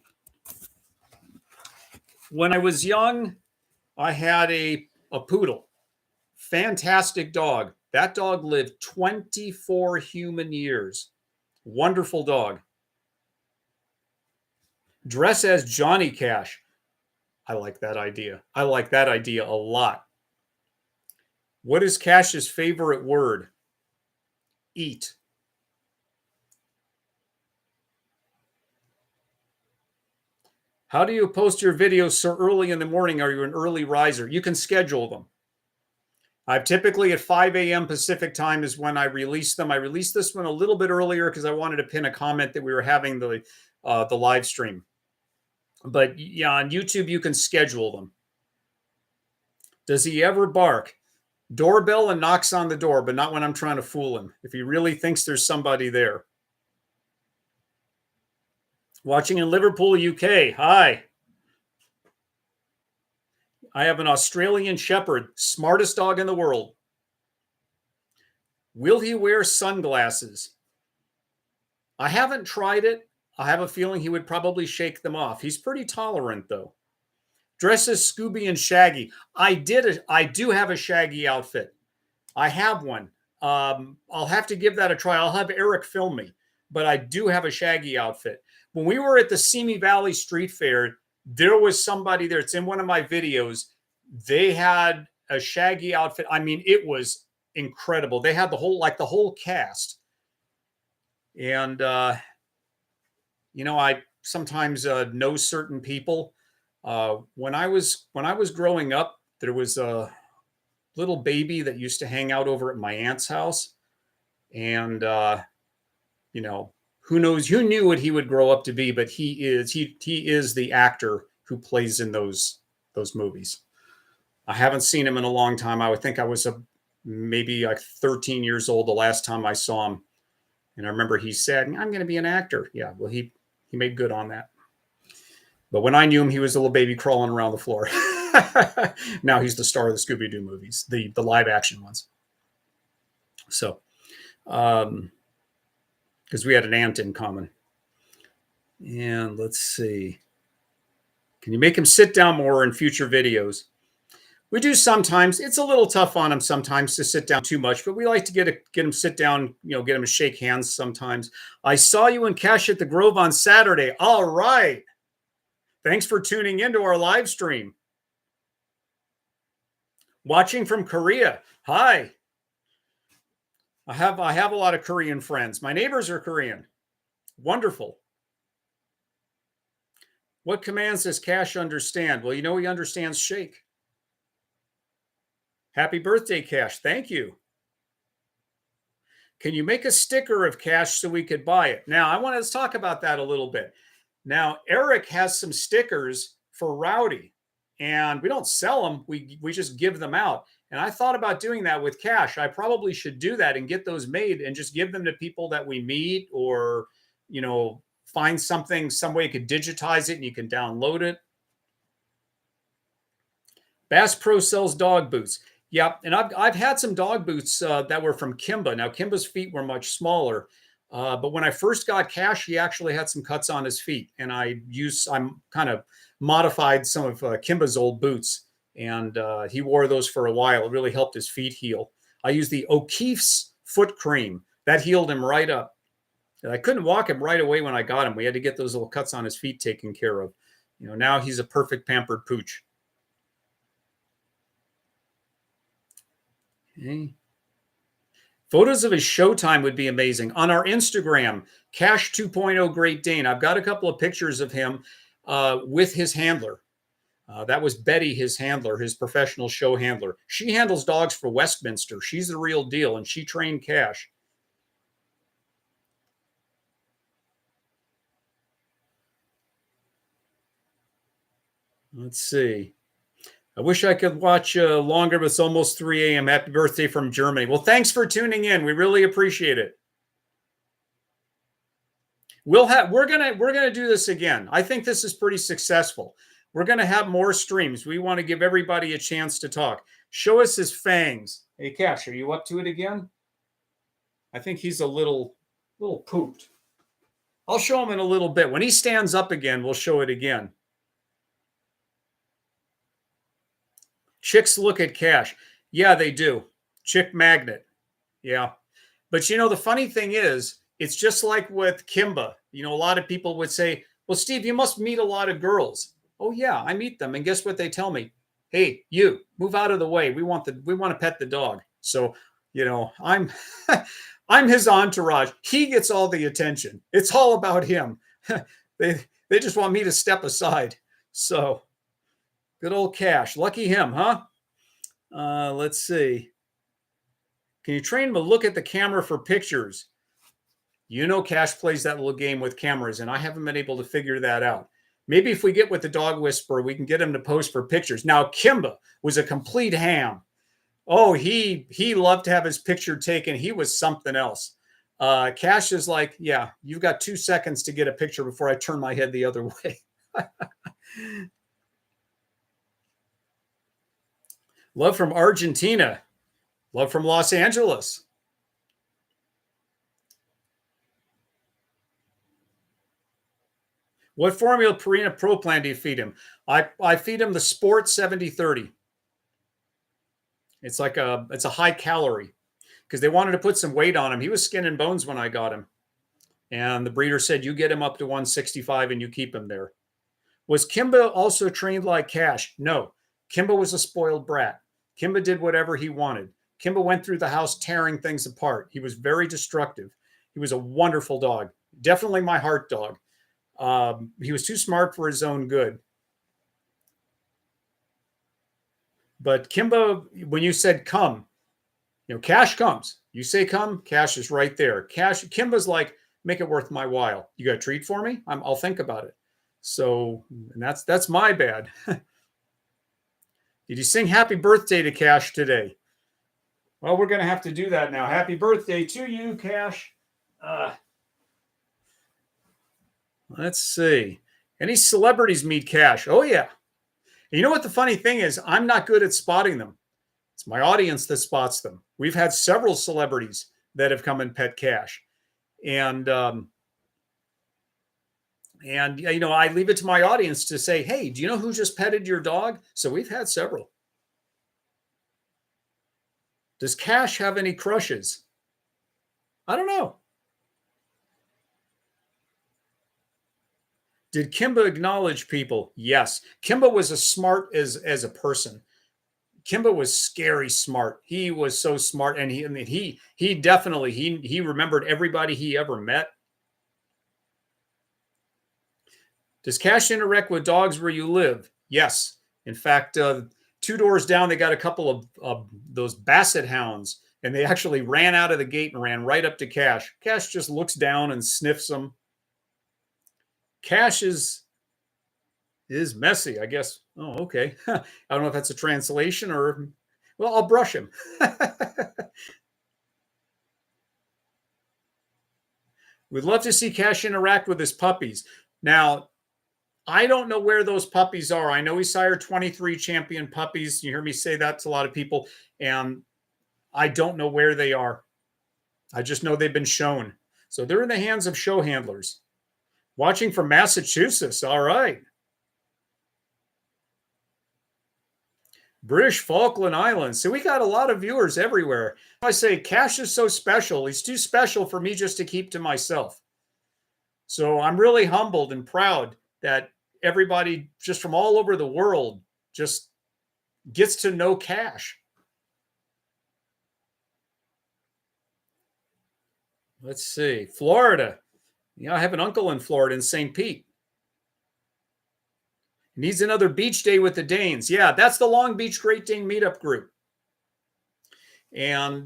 When I was young, I had a poodle. Fantastic dog. That dog lived 24 human years. Wonderful dog. Dress as Johnny Cash. I like that idea. I like that idea a lot. What is Cash's favorite word? Eat. How do you post your videos so early in the morning? Are you an early riser? You can schedule them. I've typically at 5 a.m. Pacific time is when I release them. I released this one a little bit earlier because I wanted to pin a comment that we were having the live stream. But yeah, on YouTube, you can schedule them. Does he ever bark? Doorbell and knocks on the door, but not when I'm trying to fool him. If he really thinks there's somebody there. Watching in Liverpool, UK. Hi. I have an Australian Shepherd, smartest dog in the world. Will he wear sunglasses? I haven't tried it. I have a feeling he would probably shake them off. He's pretty tolerant, though. Dress as Scooby and Shaggy. I do have a Shaggy outfit. I have one. I'll have to give that a try. I'll have Eric film me, but I do have a Shaggy outfit. When we were at the Simi Valley Street Fair, there was somebody there. It's in one of my videos. They had a Shaggy outfit. I mean, it was incredible. They had the whole cast. And, I sometimes know certain people. When I was growing up, there was a little baby that used to hang out over at my aunt's house. And, who knows, who knew what he would grow up to be, but he is the actor who plays in those movies. I haven't seen him in a long time. I would think I was maybe like 13 years old the last time I saw him. And I remember he said, I'm going to be an actor. Yeah, well, he made good on that. But when I knew him, he was a little baby crawling around the floor. Now he's the star of the Scooby-Doo movies, the live action ones. So, because we had an aunt in common. And let's see. Can you make him sit down more in future videos? We do sometimes. It's a little tough on him sometimes to sit down too much, but we like to get him sit down, get him to shake hands sometimes. I saw you and Cash at the Grove on Saturday. All right. Thanks for tuning into our live stream. Watching from Korea. Hi. I have a lot of Korean friends. My neighbors are Korean. Wonderful. What commands does Cash understand? Well, he understands shake. Happy birthday, Cash. Thank you. Can you make a sticker of Cash so we could buy it? Now, I want to talk about that a little bit. Now, Eric has some stickers for Rowdy, and we don't sell them. We just give them out. And I thought about doing that with Cash. I probably should do that and get those made and just give them to people that we meet, or, find some way you could digitize it and you can download it. Bass Pro sells dog boots. Yep, and I've had some dog boots that were from Kimba. Now, Kimba's feet were much smaller, but when I first got Cash, he actually had some cuts on his feet, and I'm kind of modified some of Kimba's old boots, and he wore those for a while. It really helped his feet heal. I used the O'Keefe's foot cream. That healed him right up. And I couldn't walk him right away when I got him. We had to get those little cuts on his feet taken care of. Now he's a perfect pampered pooch. Okay. Photos of his showtime would be amazing. On our Instagram, Cash 2.0 Great Dane. I've got a couple of pictures of him with his handler. That was Betty, his handler, his professional show handler. She handles dogs for Westminster. She's the real deal, and she trained Cash. Let's see. I wish I could watch longer, but it's almost 3 a.m. Happy birthday from Germany. Well, thanks for tuning in. We really appreciate it. We're gonna do this again. I think this is pretty successful. We're gonna have more streams. We want to give everybody a chance to talk. Show us his fangs. Hey, Cash, are you up to it again? I think he's a little pooped. I'll show him in a little bit. When he stands up again, we'll show it again. Chicks look at Cash. Yeah, they do. Chick magnet. Yeah. But the funny thing is, it's just like with Kimba. A lot of people would say, well, Steve, you must meet a lot of girls. Oh yeah, I meet them. And guess what they tell me? Hey, you move out of the way. We want to pet the dog. So, I'm his entourage. He gets all the attention. It's all about him. They just want me to step aside. So good old Cash. Lucky him, huh? Let's see. Can you train him to look at the camera for pictures? Cash plays that little game with cameras, and I haven't been able to figure that out. Maybe if we get with the dog whisperer, we can get him to pose for pictures. Now, Kimba was a complete ham. Oh, he loved to have his picture taken. He was something else. Cash is like, yeah, you've got 2 seconds to get a picture before I turn my head the other way. Love from Argentina. Love from Los Angeles. What formula Purina Pro Plan do you feed him? I feed him the Sport 70-30. It's a high calorie because they wanted to put some weight on him. He was skin and bones when I got him. And the breeder said, you get him up to 165 and you keep him there. Was Kimba also trained like Cash? No. Kimba was a spoiled brat. Kimba did whatever he wanted. Kimba went through the house tearing things apart. He was very destructive. He was a wonderful dog. Definitely my heart dog. He was too smart for his own good. But Kimba, when you said come, Cash comes. You say come, Cash is right there. Kimba's like, make it worth my while. You got a treat for me? I'll think about it. So and that's my bad. Did you sing happy birthday to Cash today? Well, we're going to have to do that now. Happy birthday to you, Cash. Let's see. Any celebrities meet Cash? Oh, yeah. And you know what the funny thing is? I'm not good at spotting them. It's my audience that spots them. We've had several celebrities that have come and pet Cash. And I leave it to my audience to say, hey, do you know who just petted your dog? So we've had several. Does Cash have any crushes? I don't know. Did Kimba acknowledge people? Yes. Kimba was as smart as a person. Kimba was scary smart. He was so smart. And he definitely, he remembered everybody he ever met. Does Cash interact with dogs where you live? Yes. In fact, 2 doors down, they got a couple of those basset hounds, and they actually ran out of the gate and ran right up to Cash. Cash just looks down and sniffs them. Cash is messy, I guess. Oh, okay. I don't know if that's a translation or, well, I'll brush him. We'd love to see Cash interact with his puppies. Now, I don't know where those puppies are. I know he sired 23 champion puppies. You hear me say that to a lot of people, and I don't know where they are. I just know they've been shown. So they're in the hands of show handlers. Watching from Massachusetts. All right. British Falkland Islands. So we got a lot of viewers everywhere. I say Cash is so special. He's too special for me just to keep to myself. So I'm really humbled and proud that everybody just from all over the world just gets to know Cash. Let's see. Florida. Yeah, I have an uncle in Florida in St. Pete. Needs another beach day with the Danes. Yeah, that's the Long Beach Great Dane meetup group. And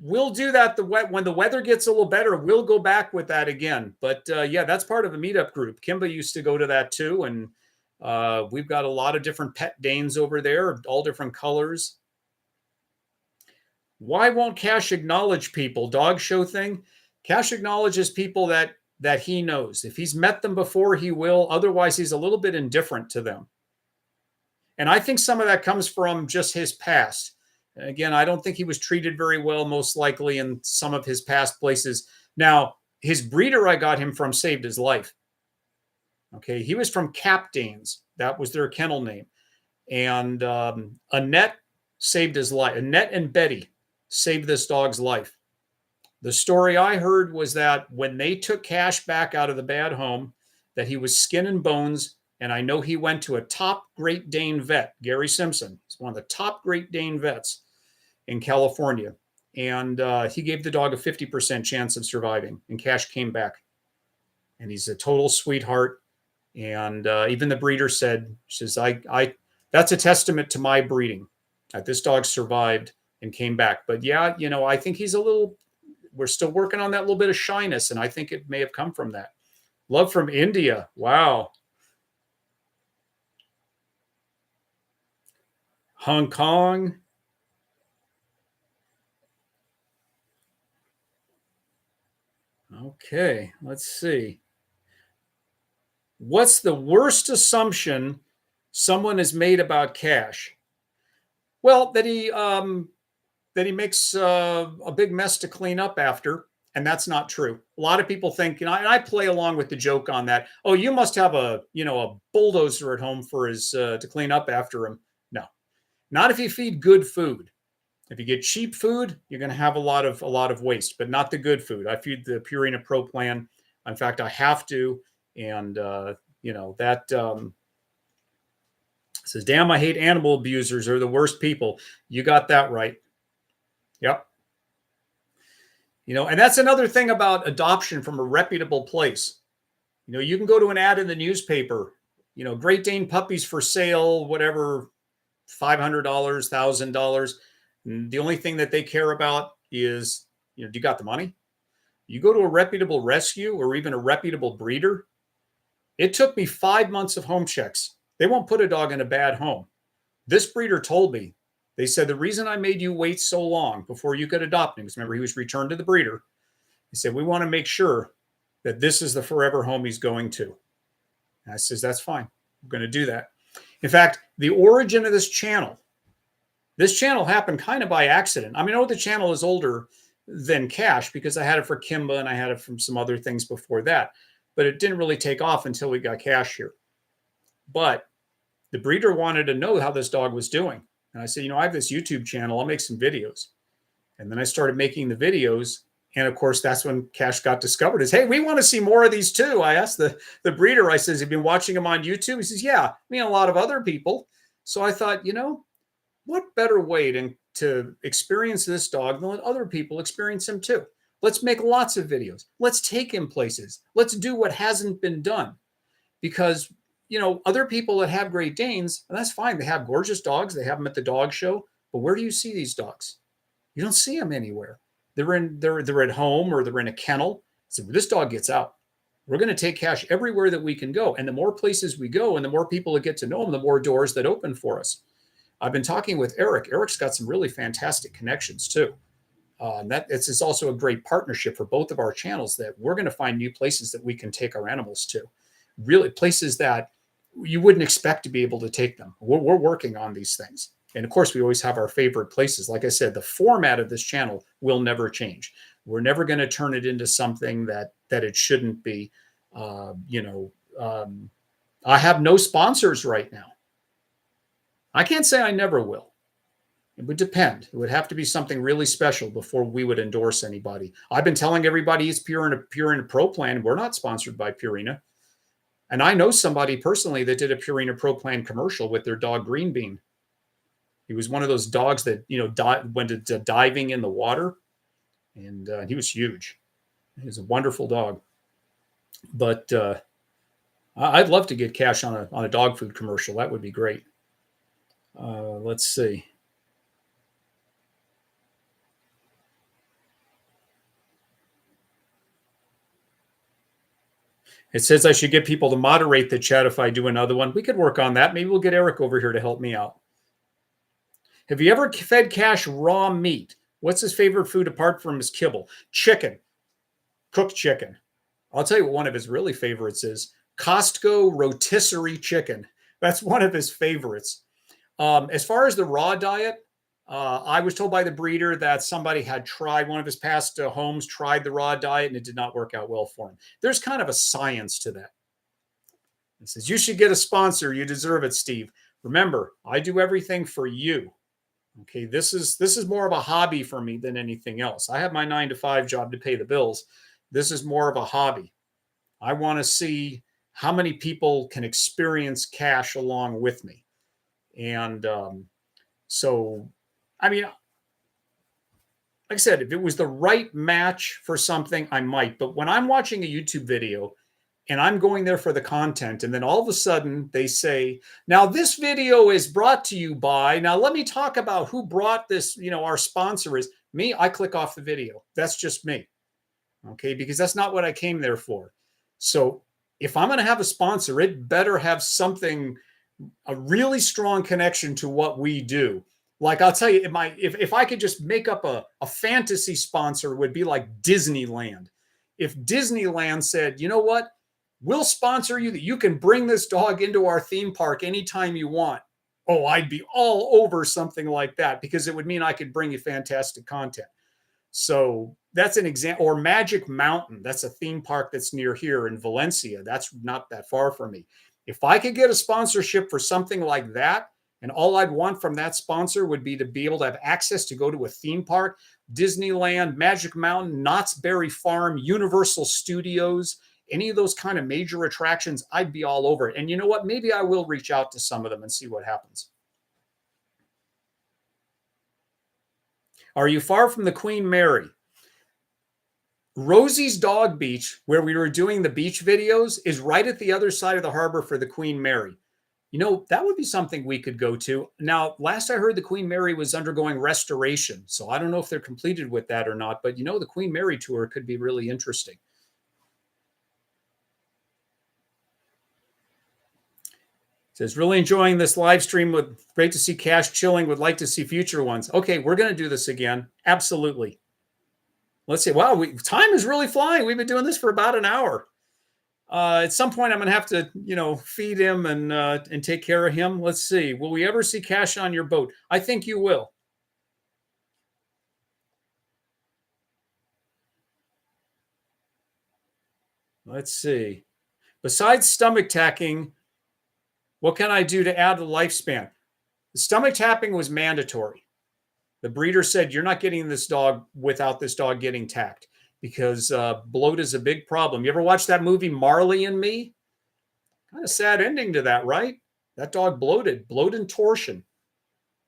we'll do that when the weather gets a little better. We'll go back with that again. But yeah, that's part of a meetup group. Kimba used to go to that too. And we've got a lot of different pet Danes over there, all different colors. Why won't Cash acknowledge people? Dog show thing. Cash acknowledges people that he knows. If he's met them before, he will. Otherwise, he's a little bit indifferent to them. And I think some of that comes from just his past. Again, I don't think he was treated very well, most likely, in some of his past places. Now, his breeder I got him from saved his life. Okay, he was from Cap Danes. That was their kennel name. And Annette saved his life. Annette and Betty saved this dog's life. The story I heard was that when they took Cash back out of the bad home, that he was skin and bones. And I know he went to a top Great Dane vet, Gary Simpson. He's one of the top Great Dane vets in California. And he gave the dog a 50% chance of surviving. And Cash came back. And he's a total sweetheart. And even the breeder said, she says, that's a testament to my breeding, that this dog survived and came back. But yeah, I think he's we're still working on that little bit of shyness. And I think it may have come from that. Love from India. Wow. Hong Kong. Okay, let's see. What's the worst assumption someone has made about Cash? Well, that he makes a big mess to clean up after, And that's not true. A lot of people think, and I play along with the joke on that. Oh, you must have a bulldozer at home for his to clean up after him. No, not if you feed good food. If you get cheap food, you're going to have a lot of waste, but not the good food. I feed the Purina Pro Plan. In fact, I have to, and that says, "Damn, I hate animal abusers. They're the worst people." You got that right. Yep. And that's another thing about adoption from a reputable place. You can go to an ad in the newspaper, Great Dane puppies for sale, whatever, $500, $1,000. The only thing that they care about is, do you got the money? You go to a reputable rescue or even a reputable breeder. It took me 5 months of home checks. They won't put a dog in a bad home. This breeder told me, they said, the reason I made you wait so long before you could adopt him, because remember, he was returned to the breeder. He said, we want to make sure that this is the forever home he's going to. And I says, that's fine. We're going to do that. In fact, the origin of this channel happened kind of by accident. I know the channel is older than Cash because I had it for Kimba and I had it from some other things before that. But it didn't really take off until we got Cash here. But the breeder wanted to know how this dog was doing. And I said, I have this YouTube channel. I'll make some videos. And then I started making the videos. And of course, that's when Cash got discovered is, hey, we want to see more of these too. I asked the breeder, I says, have you been watching them on YouTube? He says, yeah, a lot of other people. So I thought, what better way to experience this dog than let other people experience him too? Let's make lots of videos. Let's take him places. Let's do what hasn't been done. Because other people that have Great Danes, and that's fine. They have gorgeous dogs. They have them at the dog show. But where do you see these dogs? You don't see them anywhere. They're at home or they're in a kennel. So this dog gets out. We're going to take Cash everywhere that we can go. And the more places we go and the more people that get to know him, the more doors that open for us. I've been talking with Eric. Eric's got some really fantastic connections too. And it's also a great partnership for both of our channels that we're going to find new places that we can take our animals to. Really places that you wouldn't expect to be able to take them. We're working on these things. And of course, we always have our favorite places. Like I said, the format of this channel will never change. We're never going to turn it into something that it shouldn't be. I have no sponsors right now. I can't say I never will. It would depend. It would have to be something really special before we would endorse anybody. I've been telling everybody it's Purina Pro Plan. We're not sponsored by Purina. And I know somebody personally that did a Purina Pro Plan commercial with their dog Green Bean. He was one of those dogs that, went to diving in the water. And he was huge. He was a wonderful dog. But I'd love to get Cash on a dog food commercial. That would be great. Let's see. It says I should get people to moderate the chat if I do another one. We could work on that. Maybe we'll get Eric over here to help me out. Have you ever fed Cash raw meat? What's his favorite food apart from his kibble? Chicken. Cooked chicken. I'll tell you what one of his really favorites is. Costco rotisserie chicken. That's one of his favorites. As far as the raw diet, I was told by the breeder that somebody had tried, one of his past homes tried the raw diet and it did not work out well for him. There's kind of a science to that. It says, you should get a sponsor. You deserve it, Steve. Remember, I do everything for you. Okay, this is more of a hobby for me than anything else. I have my 9-to-5 job to pay the bills. This is more of a hobby. I want to see how many people can experience Cash along with me. And like I said, if it was the right match for something, I might. But when I'm watching a YouTube video and I'm going there for the content, and then all of a sudden they say, now this video is brought to you by, now let me talk about who brought this, our sponsor is me. I click off the video. That's just me. Okay, because that's not what I came there for. So if I'm going to have a sponsor, it better have something, a really strong connection to what we do. Like I'll tell you, if I could just make up a fantasy sponsor, it would be like Disneyland. If Disneyland said, you know what, we'll sponsor you that you can bring this dog into our theme park anytime you want. Oh, I'd be all over something like that because it would mean I could bring you fantastic content. So that's an example. Or Magic Mountain. That's a theme park that's near here in Valencia. That's not that far from me. If I could get a sponsorship for something like that, and all I'd want from that sponsor would be to be able to have access to go to a theme park, Disneyland, Magic Mountain, Knott's Berry Farm, Universal Studios, any of those kind of major attractions, I'd be all over it. And you know what? Maybe I will reach out to some of them and see what happens. Are you far from the Queen Mary? Rosie's Dog Beach, where we were doing the beach videos, is right at the other side of the harbor for the Queen Mary. You know, that would be something we could go to. Now, last I heard, the Queen Mary was undergoing restoration. So I don't know if they're completed with that or not. But, you know, the Queen Mary tour could be really interesting. It says, really enjoying this live stream. Great to see Cash chilling. Would like to see future ones. Okay, we're going to do this again. Absolutely. Let's see. Wow, time is really flying. We've been doing this for about an hour. At some point, I'm going to have to, you know, feed him and take care of him. Let's see. Will we ever see Cash on your boat? I think you will. Let's see. Besides stomach tacking, what can I do to add the lifespan? The stomach tapping was mandatory. The breeder said, you're not getting this dog without this dog getting tacked, because bloat is a big problem. You ever watch that movie Marley and Me? Kind of sad ending to that, right? That dog bloated, bloat and torsion.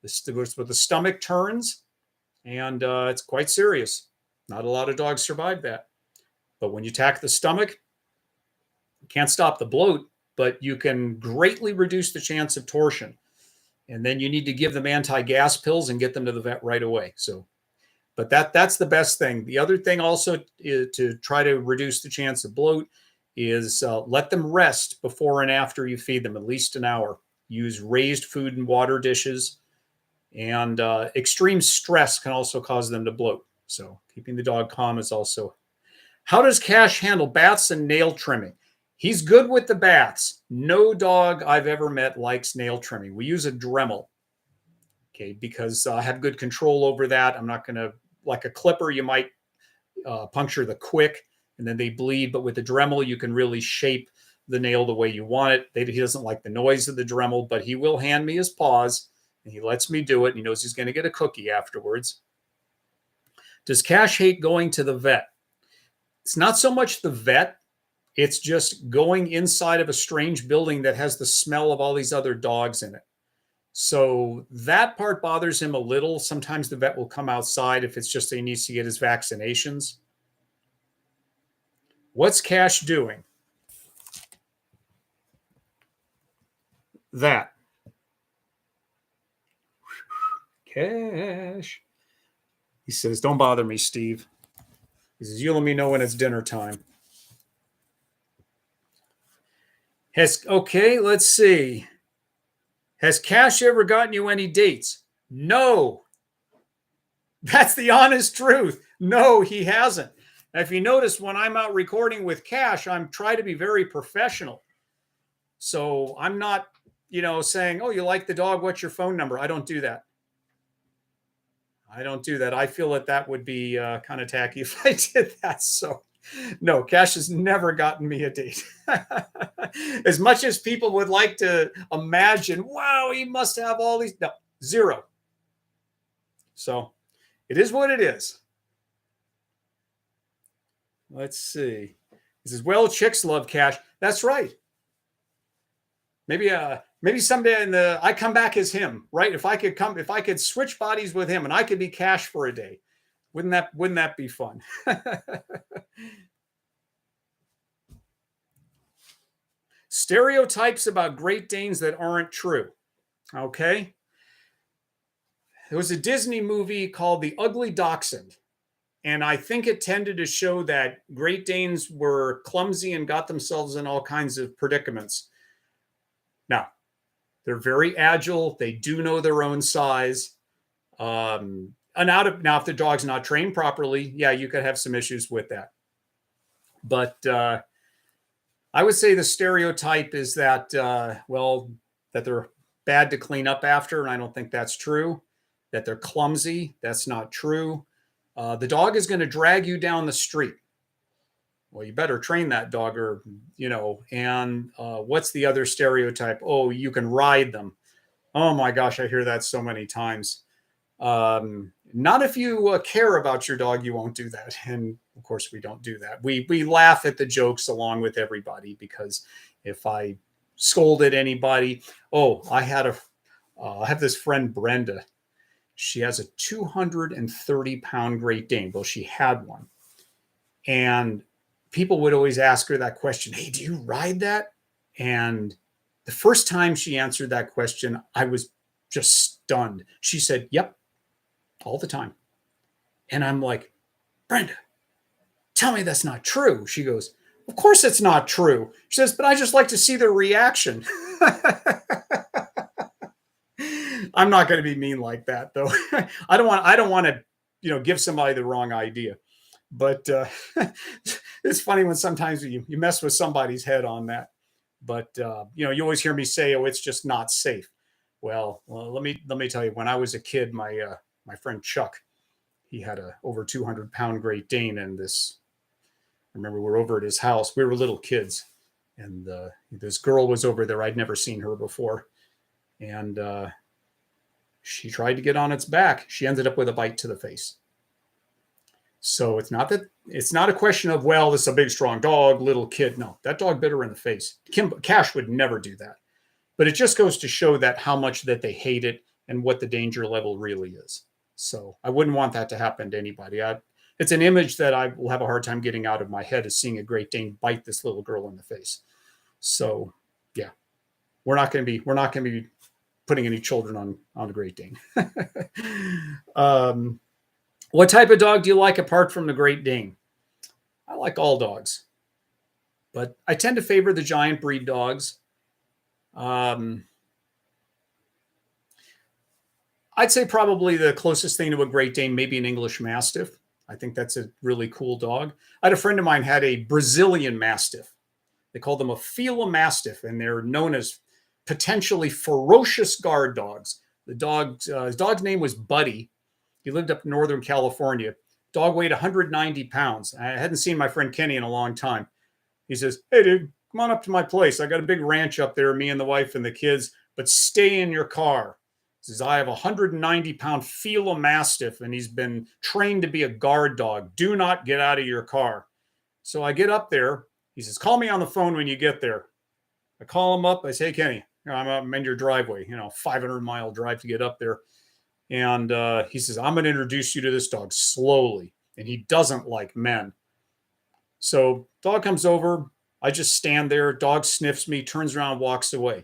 This was with the stomach turns, and it's quite serious. Not a lot of dogs survive that. But when you tack the stomach, you can't stop the bloat, but you can greatly reduce the chance of torsion. And then you need to give them anti-gas pills and get them to the vet right away. So, but that's the best thing. The other thing also is to try to reduce the chance of bloat is let them rest before and after you feed them, at least an hour. Use raised food and water dishes. And extreme stress can also cause them to bloat. So keeping the dog calm is also. How does Cash handle baths and nail trimming? He's good with the baths. No dog I've ever met likes nail trimming. We use a Dremel, okay, because I have good control over that. I'm not going to, like a clipper, you might puncture the quick and then they bleed. But with the Dremel, you can really shape the nail the way you want it. He doesn't like the noise of the Dremel, but he will hand me his paws and he lets me do it. And he knows he's going to get a cookie afterwards. Does Cash hate going to the vet? It's not so much the vet. It's just going inside of a strange building that has the smell of all these other dogs in it. So that part bothers him a little. Sometimes the vet will come outside if it's just that he needs to get his vaccinations. What's Cash doing? That. Cash. He says, don't bother me, Steve. He says, you let me know when it's dinner time. Okay, let's see. Has Cash ever gotten you any dates? No. That's the honest truth. No, he hasn't. Now, if you notice, when I'm out recording with Cash, I'm trying to be very professional. So I'm not, saying, oh, you like the dog? What's your phone number? I don't do that. I feel that would be kind of tacky if I did that. So no, Cash has never gotten me a date. As much as people would like to imagine, wow, he must have all these. No, zero. So it is what it is. Let's see. He says, well, chicks love Cash. That's right. Maybe someday I come back as him, right? If I could switch bodies with him and I could be Cash for a day. Wouldn't that be fun? Stereotypes about Great Danes that aren't true. Okay. There was a Disney movie called The Ugly Dachshund. And I think it tended to show that Great Danes were clumsy and got themselves in all kinds of predicaments. Now, they're very agile. They do know their own size. Now, if the dog's not trained properly, yeah, you could have some issues with that. But I would say the stereotype is that, that they're bad to clean up after, and I don't think that's true. That they're clumsy, that's not true. The dog is going to drag you down the street. Well, you better train that dog, or, and what's the other stereotype? Oh, you can ride them. Oh my gosh, I hear that so many times. Not if you care about your dog, you won't do that. And of course, we don't do that. We laugh at the jokes along with everybody, because if I scolded anybody, I have this friend, Brenda. She has a 230-pound Great Dane. Well, she had one. And people would always ask her that question, hey, do you ride that? And the first time she answered that question, I was just stunned. She said, yep, all the time. And I'm like, Brenda, tell me that's not true. She goes, of course it's not true. She says, but I just like to see their reaction. I'm not going to be mean like that, though. I don't want to, give somebody the wrong idea. But it's funny when sometimes you mess with somebody's head on that. But you always hear me say, "Oh, it's just not safe." Well, let me tell you. When I was a kid, my friend Chuck, he had a over 200-pound Great Dane, and I remember we were over at his house. We were little kids, and this girl was over there. I'd never seen her before, and she tried to get on its back. She ended up with a bite to the face. So it's not a question of, well, this is a big, strong dog, little kid. No, that dog bit her in the face. Cash would never do that. But it just goes to show that how much that they hate it and what the danger level really is. So I wouldn't want that to happen to anybody. It's an image that I will have a hard time getting out of my head, is seeing a Great Dane bite this little girl in the face. So yeah, we're not going to be putting any children on a Great Dane. What type of dog do you like apart from the Great Dane? I like all dogs, but I tend to favor the giant breed dogs. I'd say probably the closest thing to a Great Dane, maybe an English Mastiff. I think that's a really cool dog. I had a friend of mine had a Brazilian Mastiff. They call them a Fila Mastiff, and they're known as potentially ferocious guard dogs. His dog's name was Buddy. He lived up in Northern California. Dog weighed 190 pounds. I hadn't seen my friend Kenny in a long time. He says, hey, dude, come on up to my place. I got a big ranch up there, me and the wife and the kids, but stay in your car. He says, I have a 190-pound Fila Mastiff, and he's been trained to be a guard dog. Do not get out of your car. So I get up there. He says, call me on the phone when you get there. I call him up. I say, hey, Kenny, I'm in your driveway, 500-mile drive to get up there. And he says, I'm going to introduce you to this dog slowly. And he doesn't like men. So dog comes over. I just stand there. Dog sniffs me, turns around, walks away.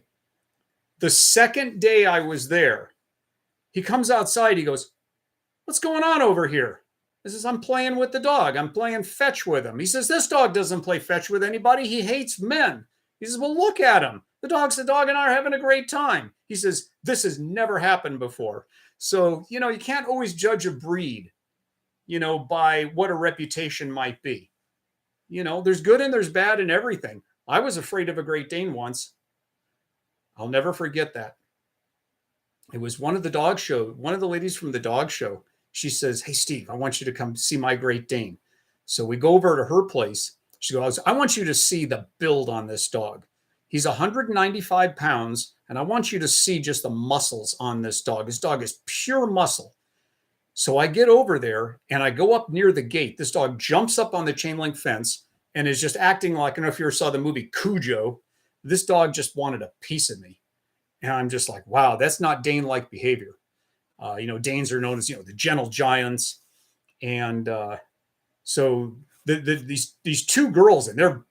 The second day I was there, he comes outside. He goes, what's going on over here? I says, I'm playing with the dog. I'm playing fetch with him. He says, this dog doesn't play fetch with anybody. He hates men. He says, well, look at him. The dog and I are having a great time. He says, this has never happened before. So, you can't always judge a breed, by what a reputation might be. There's good and there's bad in everything. I was afraid of a Great Dane once. I'll never forget that. It was one of the ladies from the dog show. She says, hey, Steve, I want you to come see my Great Dane. So we go over to her place. She goes, I want you to see the build on this dog. He's 195 pounds, and I want you to see just the muscles on this dog. This dog is pure muscle. So I get over there, and I go up near the gate. This dog jumps up on the chain link fence and is just acting like, I don't know if you ever saw the movie Cujo. This dog just wanted a piece of me. And I'm just like, wow, that's not Dane-like behavior. Danes are known as, the gentle giants. And so these two girls, and they're,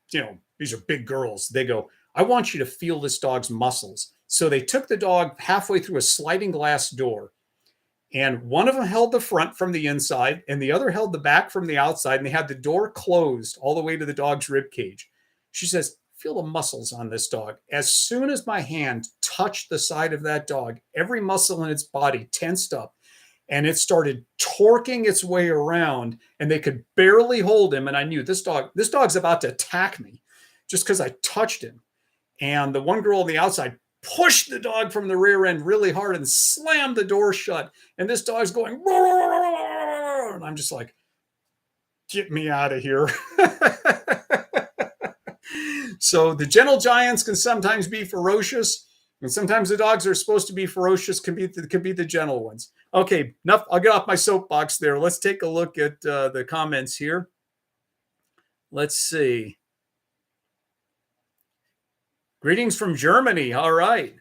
these are big girls. They go, I want you to feel this dog's muscles. So they took the dog halfway through a sliding glass door, and one of them held the front from the inside and the other held the back from the outside, and they had the door closed all the way to the dog's rib cage. She says, feel the muscles on this dog. As soon as my hand touched the side of that dog, every muscle in its body tensed up, and it started torquing its way around, and they could barely hold him. And I knew this dog's about to attack me just because I touched him. And the one girl on the outside pushed the dog from the rear end really hard and slammed the door shut. And this dog's going, And I'm just like, get me out of here. So the gentle giants can sometimes be ferocious, and sometimes the dogs are supposed to be ferocious can be the gentle ones. Okay, enough. I'll get off my soapbox there. Let's take a look at the comments here. Let's see. Greetings from Germany. All right.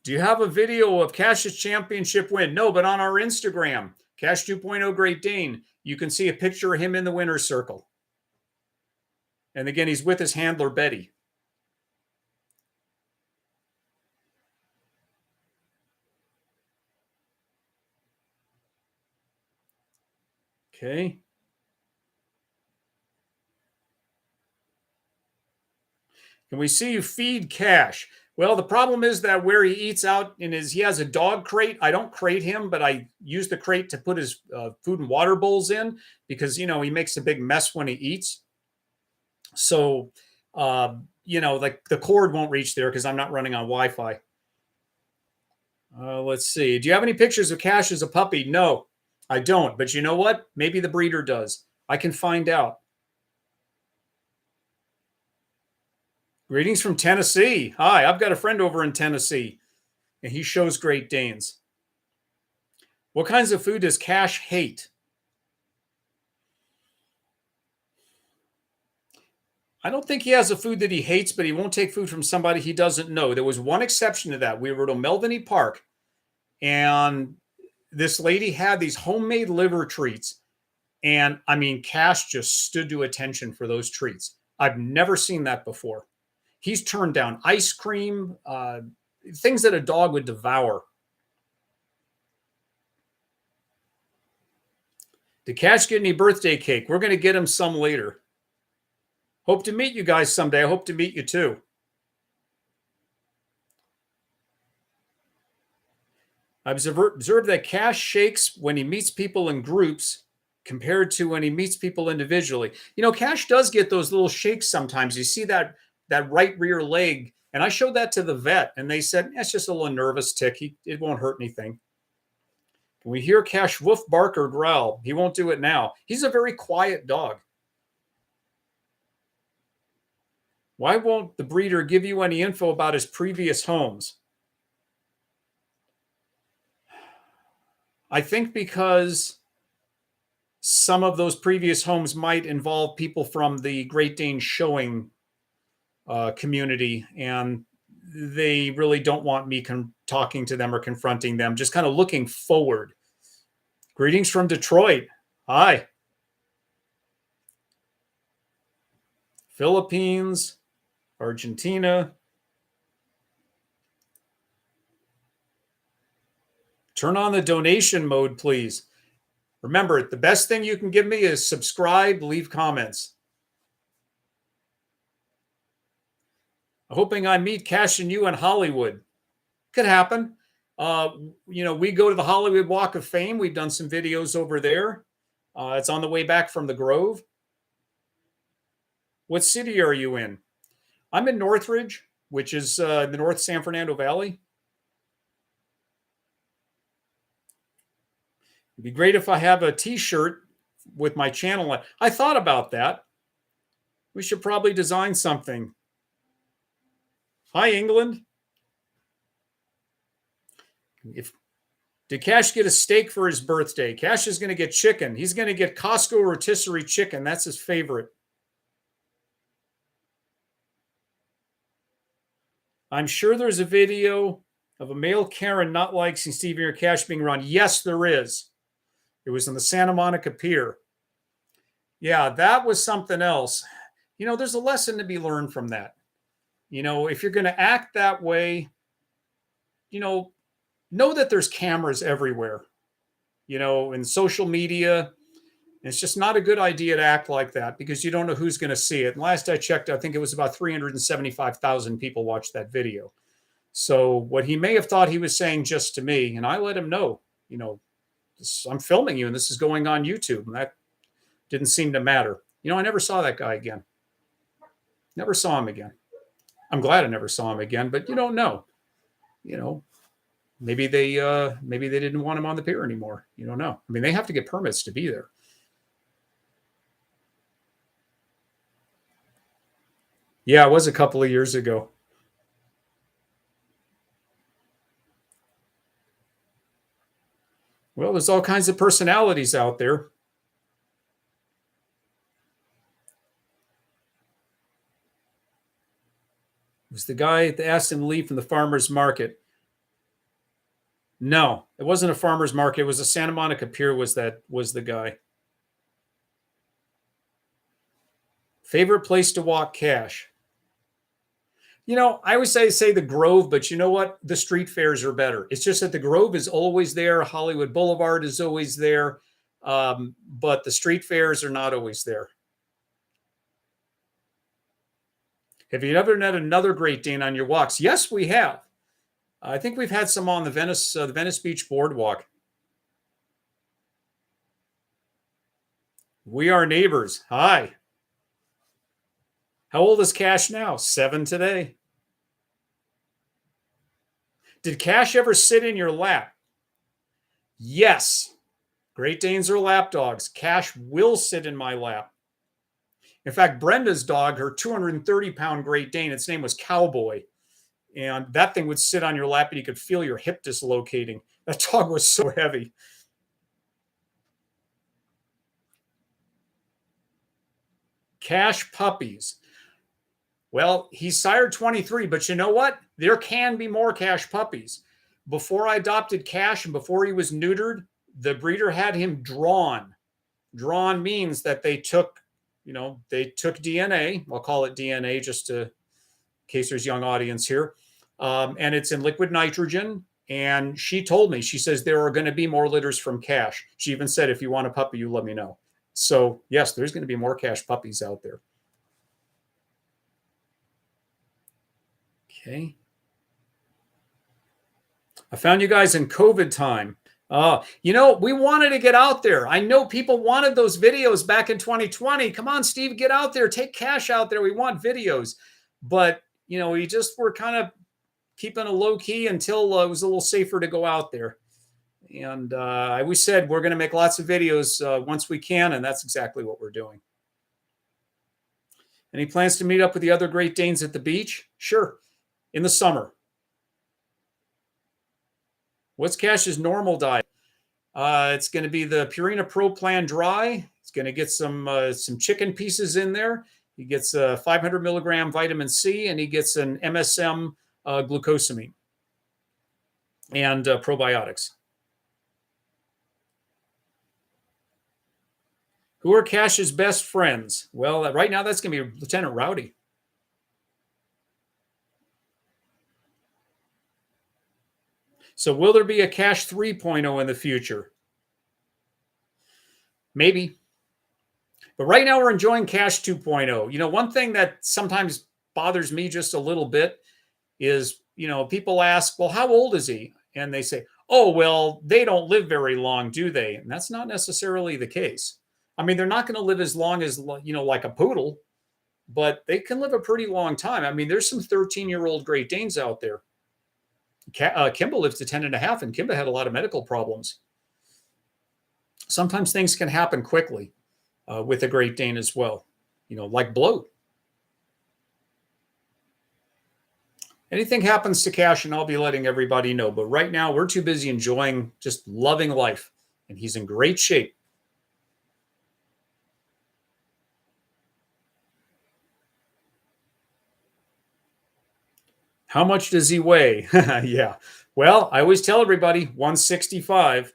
Do you have a video of Cash's championship win? No, but on our Instagram, Cash 2.0 Great Dane, you can see a picture of him in the winner's circle. And again, he's with his handler, Betty. Okay. Can we see you feed Cash? Well, the problem is that where he eats out he has a dog crate. I don't crate him, but I use the crate to put his food and water bowls in because, he makes a big mess when he eats. So, like the cord won't reach there because I'm not running on Wi-Fi. Let's see. Do you have any pictures of Cash as a puppy? No, I don't. But you know what? Maybe the breeder does. I can find out. Greetings from Tennessee. Hi, I've got a friend over in Tennessee, and he shows Great Danes. What kinds of food does Cash hate? I don't think he has a food that he hates, but he won't take food from somebody he doesn't know. There was one exception to that. We were at Melviny Park, and this lady had these homemade liver treats. And I mean, Cash just stood to attention for those treats. I've never seen that before. He's turned down ice cream, things that a dog would devour. Did Cash get any birthday cake? We're going to get him some later. Hope to meet you guys someday. I hope to meet you too. I've observed that Cash shakes when he meets people in groups compared to when he meets people individually. Cash does get those little shakes sometimes. You see that right rear leg. And I showed that to the vet, and they said, it's just a little nervous tick. It won't hurt anything. Can we hear Cash woof, bark, or growl? He won't do it now. He's a very quiet dog. Why won't the breeder give you any info about his previous homes? I think because some of those previous homes might involve people from the Great Dane showing community, and they really don't want me talking to them or confronting them, just kind of looking forward. Greetings from Detroit. Hi. Philippines, Argentina. Turn on the donation mode, please. Remember, the best thing you can give me is subscribe, leave comments. Hoping I meet Cash and you in Hollywood. Could happen. We go to the Hollywood Walk of Fame. We've done some videos over there. It's on the way back from the Grove. What city are you in? I'm in Northridge, which is the North San Fernando Valley. It'd be great if I have a t-shirt with my channel. I thought about that. We should probably design something. Hi, England. Did Cash get a steak for his birthday? Cash is going to get chicken. He's going to get Costco rotisserie chicken. That's his favorite. I'm sure there's a video of a male Karen not liking Stevie or Cash being run. Yes, there is. It was in the Santa Monica Pier. Yeah, that was something else. There's a lesson to be learned from that. If you're going to act that way, know that there's cameras everywhere, in social media. It's just not a good idea to act like that because you don't know who's going to see it. And last I checked, I think it was about 375,000 people watched that video. So what he may have thought he was saying just to me, and I let him know, I'm filming you and this is going on YouTube. And that didn't seem to matter. I never saw that guy again. Never saw him again. I'm glad I never saw him again, but you don't know. Maybe they didn't want him on the pier anymore. You don't know. I mean, they have to get permits to be there. Yeah, it was a couple of years ago. Well, there's all kinds of personalities out there. It was the guy that asked him to leave from the farmer's market. No, it wasn't a farmer's market. It was a Santa Monica Pier. Was the guy? Favorite place to walk, Cash? I always say the Grove, but you know what? The street fairs are better. It's just that the Grove is always there. Hollywood Boulevard is always there. But the street fairs are not always there. Have you ever met another Great Dane on your walks? Yes, we have. I think we've had some on the Venice Beach Boardwalk. We are neighbors. Hi. How old is Cash now? 7 today. Did Cash ever sit in your lap? Yes. Great Danes are lap dogs. Cash will sit in my lap. In fact, Brenda's dog, her 230-pound Great Dane, its name was Cowboy. And that thing would sit on your lap and you could feel your hip dislocating. That dog was so heavy. Cash puppies. Well, he's sire 23, but you know what? There can be more Cash puppies. Before I adopted Cash and before he was neutered, the breeder had him drawn. Drawn means that they took DNA. I'll call it DNA just in case there's young audience here. And it's in liquid nitrogen. And she told me, she says, there are going to be more litters from Cash. She even said, if you want a puppy, you let me know. So yes, there's going to be more Cash puppies out there. Okay. I found you guys in COVID time. We wanted to get out there. I know people wanted those videos back in 2020. Come on, Steve, get out there. Take Cash out there. We want videos. But, we just were kind of keeping a low key until it was a little safer to go out there. And we said we're going to make lots of videos once we can, and that's exactly what we're doing. Any plans to meet up with the other Great Danes at the beach? Sure. In the summer. What's Cash's normal diet? It's going to be the Purina Pro Plan Dry. It's going to get some chicken pieces in there. He gets a 500 milligram vitamin C, and he gets an MSM glucosamine and probiotics. Who are Cash's best friends? Well, right now that's going to be Lieutenant Rowdy. So will there be a Cash 3.0 in the future? Maybe. But right now we're enjoying Cash 2.0. One thing that sometimes bothers me just a little bit is, people ask, well, how old is he? And they say, oh, well, they don't live very long, do they? And that's not necessarily the case. I mean, they're not going to live as long as, like a poodle, but they can live a pretty long time. I mean, there's some 13-year-old Great Danes out there. Kimba lived to 10 and a half, and Kimba had a lot of medical problems. Sometimes things can happen quickly with a Great Dane as well, like bloat. Anything happens to Cash, and I'll be letting everybody know. But right now, we're too busy enjoying, just loving life, and he's in great shape. How much does he weigh? Yeah. Well, I always tell everybody 165.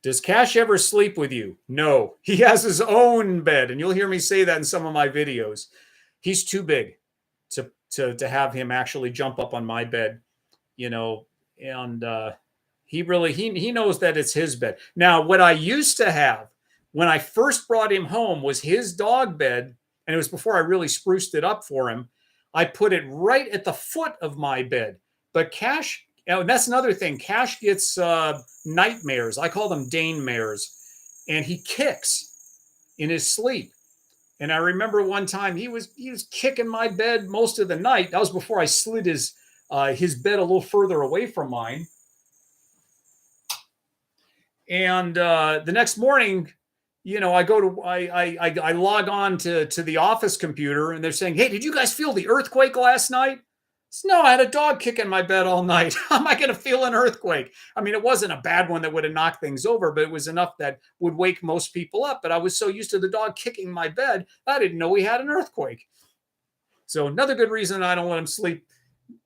Does Cash ever sleep with you? No. He has his own bed, and you'll hear me say that in some of my videos. He's too big to have him actually jump up on my bed, and he knows that it's his bed. Now, what I used to have when I first brought him home was his dog bed, and it was before I really spruced it up for him. I put it right at the foot of my bed. But Cash, and that's another thing, Cash gets nightmares. I call them Dane mares. And he kicks in his sleep. And I remember one time he was kicking my bed most of the night. That was before I slid his bed a little further away from mine. And the next morning, I log on to the office computer, and they're saying, "Hey, did you guys feel the earthquake last night?" No, I had a dog kicking my bed all night. How am I going to feel an earthquake? I mean, it wasn't a bad one that would have knocked things over, but it was enough that would wake most people up. But I was so used to the dog kicking my bed, I didn't know we had an earthquake. So another good reason I don't let him sleep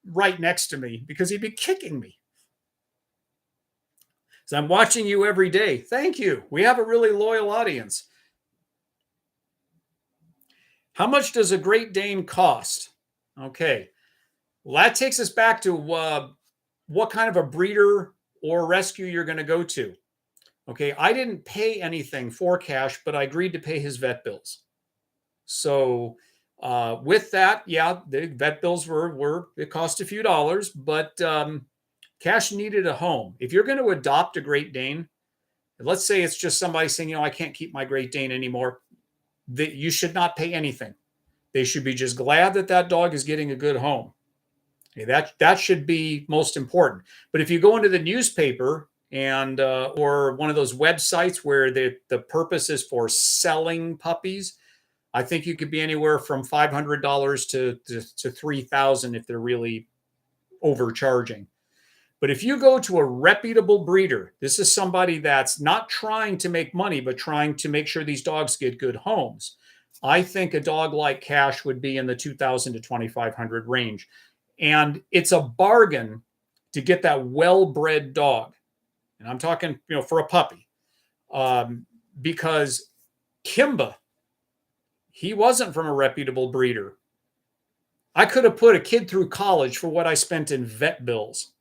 right next to me, because he'd be kicking me. So I'm watching you every day. Thank you. We have a really loyal audience. How much does a Great Dane cost? Okay. Well, that takes us back to what kind of a breeder or rescue you're going to go to. Okay. I didn't pay anything for Cash, but I agreed to pay his vet bills. So with that, yeah, the vet bills it cost a few dollars, but Cash needed a home. If you're going to adopt a Great Dane, let's say it's just somebody saying, I can't keep my Great Dane anymore, you should not pay anything. They should be just glad that dog is getting a good home. Okay, that should be most important. But if you go into the newspaper and or one of those websites where the purpose is for selling puppies, I think you could be anywhere from $500 to $3,000 if they're really overcharging. But if you go to a reputable breeder, this is somebody that's not trying to make money, but trying to make sure these dogs get good homes. I think a dog like Cash would be in the $2,000 to $2,500 range. And it's a bargain to get that well-bred dog. And I'm talking, for a puppy. Because Kimba, he wasn't from a reputable breeder. I could have put a kid through college for what I spent in vet bills.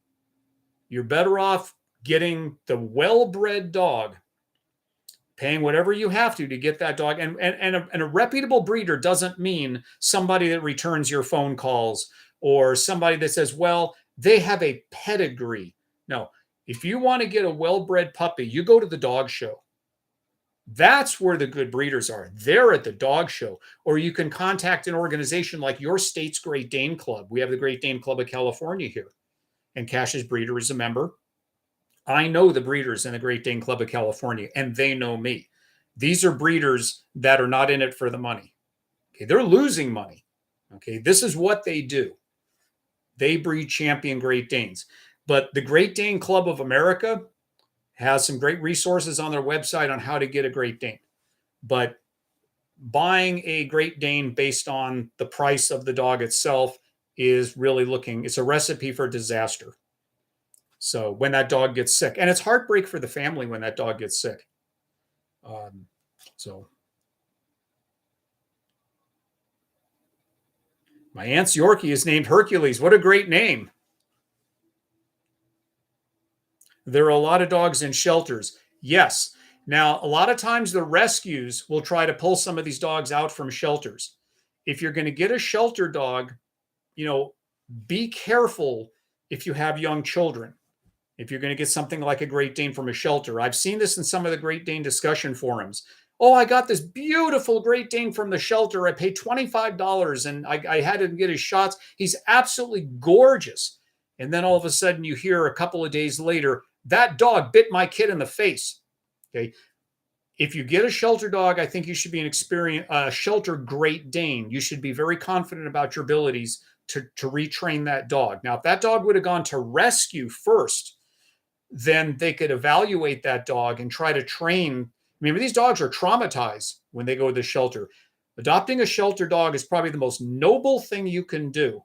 You're better off getting the well-bred dog, paying whatever you have to get that dog. And a reputable breeder doesn't mean somebody that returns your phone calls or somebody that says, well, they have a pedigree. No, if you want to get a well-bred puppy, you go to the dog show. That's where the good breeders are. They're at the dog show. Or you can contact an organization like your state's Great Dane Club. We have the Great Dane Club of California here. And Cash's breeder is a member. I know the breeders in the Great Dane Club of California, and they know me. These are breeders that are not in it for the money. Okay, they're losing money. Okay, this is what they do. They breed champion Great Danes. But the Great Dane Club of America has some great resources on their website on how to get a Great Dane. But buying a Great Dane based on the price of the dog itself is really it's a recipe for disaster. So when that dog gets sick, and it's heartbreak for the family when that dog gets sick. So my aunt's Yorkie is named Hercules. What a great name. There are a lot of dogs in shelters. Yes. Now, a lot of times the rescues will try to pull some of these dogs out from shelters. If you're going to get a shelter dog, be careful if you have young children. If you're going to get something like a Great Dane from a shelter. I've seen this in some of the Great Dane discussion forums. Oh, I got this beautiful Great Dane from the shelter. I paid $25 and I had him get his shots. He's absolutely gorgeous. And then all of a sudden you hear a couple of days later, that dog bit my kid in the face. Okay. If you get a shelter dog, I think you should be a shelter Great Dane. You should be very confident about your abilities to retrain that dog. Now, if that dog would have gone to rescue first, then they could evaluate that dog and try to train. Remember, these dogs are traumatized when they go to the shelter. Adopting a shelter dog is probably the most noble thing you can do.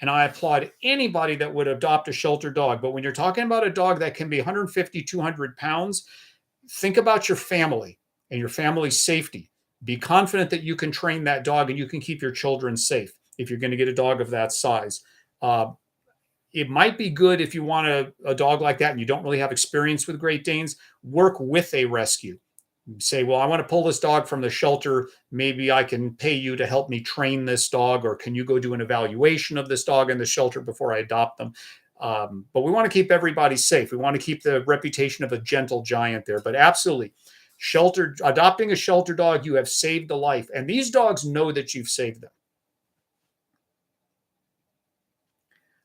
And I applaud anybody that would adopt a shelter dog. But when you're talking about a dog that can be 150, 200 pounds, think about your family and your family's safety. Be confident that you can train that dog and you can keep your children safe if you're going to get a dog of that size. It might be good if you want a dog like that and you don't really have experience with Great Danes, work with a rescue. Say, well, I want to pull this dog from the shelter. Maybe I can pay you to help me train this dog, or can you go do an evaluation of this dog in the shelter before I adopt them? But we want to keep everybody safe. We want to keep the reputation of a gentle giant there. But absolutely, Adopting a shelter dog, you have saved a life. And these dogs know that you've saved them.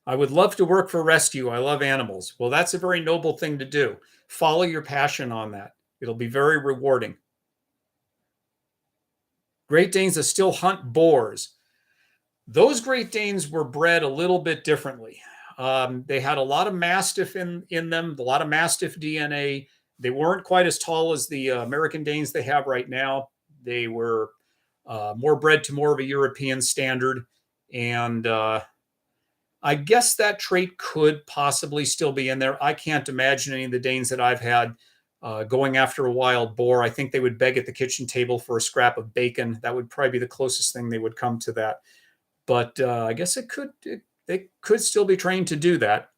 I would love to work for rescue. I love animals. Well, that's a very noble thing to do. Follow your passion on that. It'll be very rewarding. Great Danes that still hunt boars. Those Great Danes were bred a little bit differently. They had a lot of Mastiff in them, a lot of Mastiff DNA. They weren't quite as tall as the American Danes they have right now. They were more bred to more of a European standard. And I guess that trait could possibly still be in there. I can't imagine any of the Danes that I've had going after a wild boar. I think they would beg at the kitchen table for a scrap of bacon. That would probably be the closest thing they would come to that. But I guess they could still be trained to do that.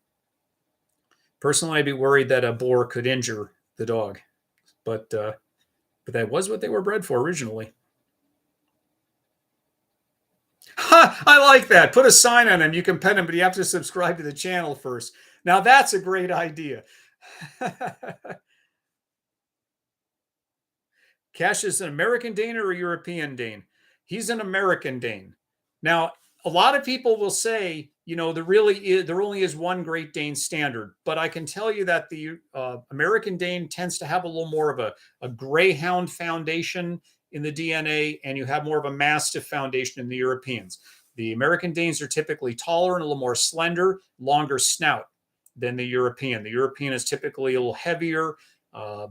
Personally, I'd be worried that a boar could injure the dog. But that was what they were bred for originally. Ha, I like that. Put a sign on him. You can pet him, but you have to subscribe to the channel first. Now that's a great idea. Cash is an American Dane or a European Dane? He's an American Dane. Now, a lot of people will say, there only is one Great Dane standard, but I can tell you that the American Dane tends to have a little more of a greyhound foundation in the DNA, and you have more of a Mastiff foundation in the Europeans. The American Danes are typically taller and a little more slender, longer snout than the European. The European is typically a little heavier,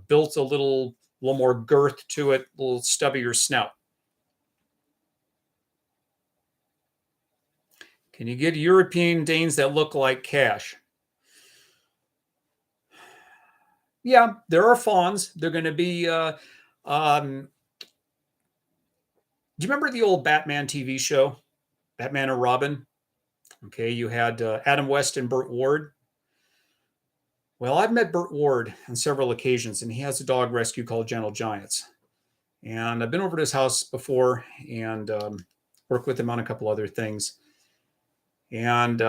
built a little more girth to it, a little stubbier snout. Can you get European Danes that look like Cash? Yeah, there are fawns. They're going to be... do you remember the old Batman TV show, Batman and Robin? Okay, you had Adam West and Burt Ward. Well, I've met Burt Ward on several occasions, and he has a dog rescue called Gentle Giants. And I've been over to his house before and worked with him on a couple other things. And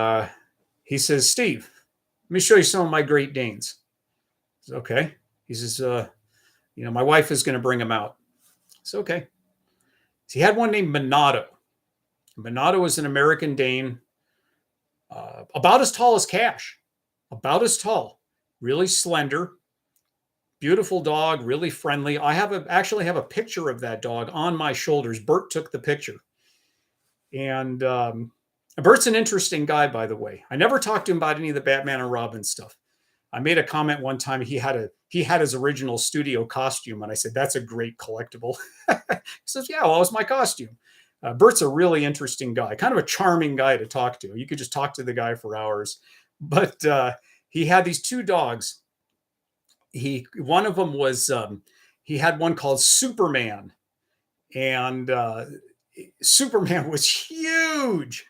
he says, Steve, let me show you some of my Great Danes. I said, okay. He says, my wife is going to bring him out. It's okay. So he had one named Monado. Monado is an American Dane, about as tall as Cash, about as tall, really slender, beautiful dog, really friendly. I actually have a picture of that dog on my shoulders. Bert took the picture. And Bert's an interesting guy, by the way. I never talked to him about any of the Batman and Robin stuff. I made a comment one time. He had his original studio costume, and I said, "That's a great collectible." He says, "Yeah, well, it was my costume." Bert's a really interesting guy, kind of a charming guy to talk to. You could just talk to the guy for hours. But he had these two dogs. One of them was he had one called Superman, and Superman was huge.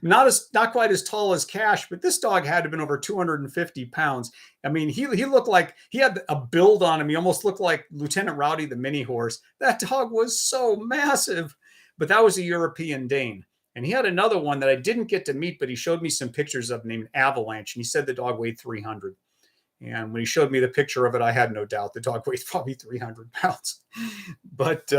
Not quite as tall as Cash, but this dog had to have been over 250 pounds. I mean, he looked like he had a build on him. He almost looked like Lieutenant Rowdy the mini horse. That dog was so massive, but that was a European Dane. And he had another one that I didn't get to meet, but he showed me some pictures of named Avalanche. And he said the dog weighed 300. And when he showed me the picture of it, I had no doubt the dog weighed probably 300 pounds. But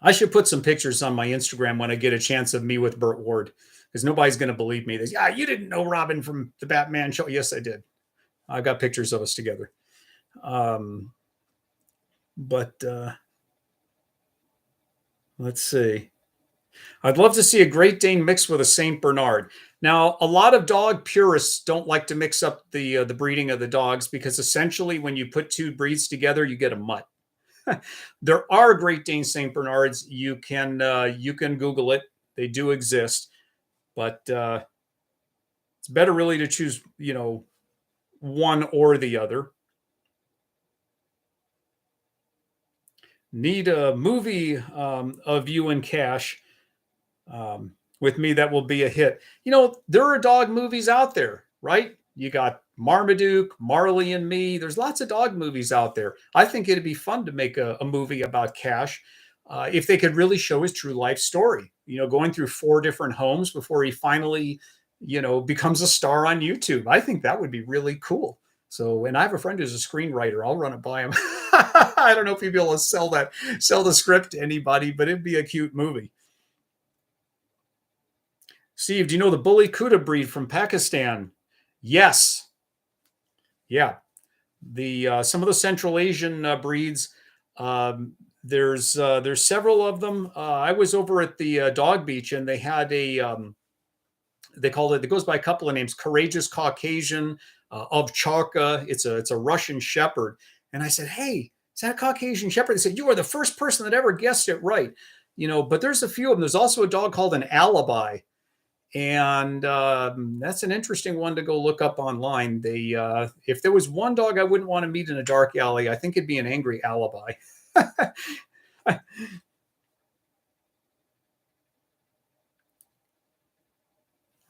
I should put some pictures on my Instagram when I get a chance of me with Burt Ward, because nobody's going to believe me. They say, "Yeah, you didn't know Robin from the Batman show." Yes, I did. I got pictures of us together. Let's see. I'd love to see a Great Dane mixed with a Saint Bernard. Now, a lot of dog purists don't like to mix up the breeding of the dogs, because essentially when you put two breeds together, you get a mutt. There are Great Dane Saint Bernards. You can Google it. They do exist, but it's better really to choose, one or the other. Need a movie of you and Cash with me that will be a hit. There are dog movies out there, right? You got Marmaduke, Marley and Me. There's lots of dog movies out there. I think it'd be fun to make a movie about Cash if they could really show his true life story, going through 4 different homes before he finally, becomes a star on YouTube. I think that would be really cool. So, and I have a friend who's a screenwriter. I'll run it by him. I don't know if he'd be able to sell the script to anybody, but it'd be a cute movie. Steve, do you know the Bully Kuda breed from Pakistan? Yes. Yeah. The some of the Central Asian breeds. There's several of them. I was over at the dog beach, and they had they called it. It goes by a couple of names: Courageous Caucasian, Ovcharka. It's a Russian Shepherd. And I said, "Hey, is that a Caucasian Shepherd?" They said, "You are the first person that ever guessed it right." But there's a few of them. There's also a dog called an Alibi. And that's an interesting one to go look up online. If there was one dog I wouldn't want to meet in a dark alley, I think it'd be an angry Alibi.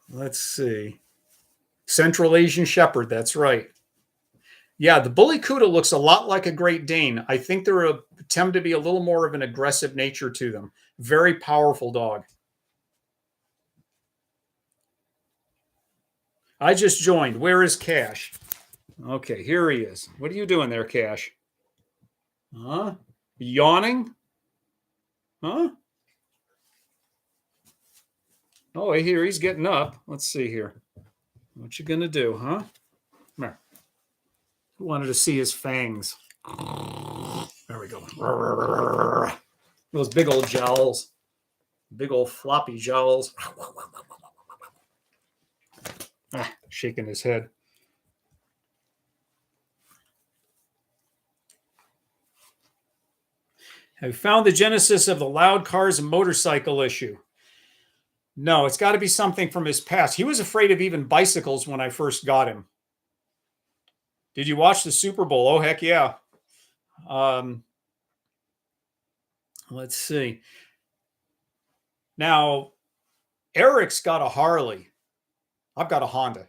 Let's see. Central Asian Shepherd. That's right. Yeah, the Bully Kuda looks a lot like a Great Dane. I think tend to be a little more of an aggressive nature to them. Very powerful dog. I just joined. Where is Cash? Okay, here he is. What are you doing there, Cash? Huh? Yawning? Huh? Oh, I hear he's getting up. Let's see here. What you gonna do, huh? Come here. Who wanted to see his fangs? There we go. Those big old jowls. Big old floppy jowls. Shaking his head. Have you found the genesis of the loud cars and motorcycle issue? No, it's got to be something from his past. He was afraid of even bicycles when I first got him. Did you watch the Super Bowl? Oh, heck yeah. Let's see. Now, Eric's got a Harley. I've got a Honda.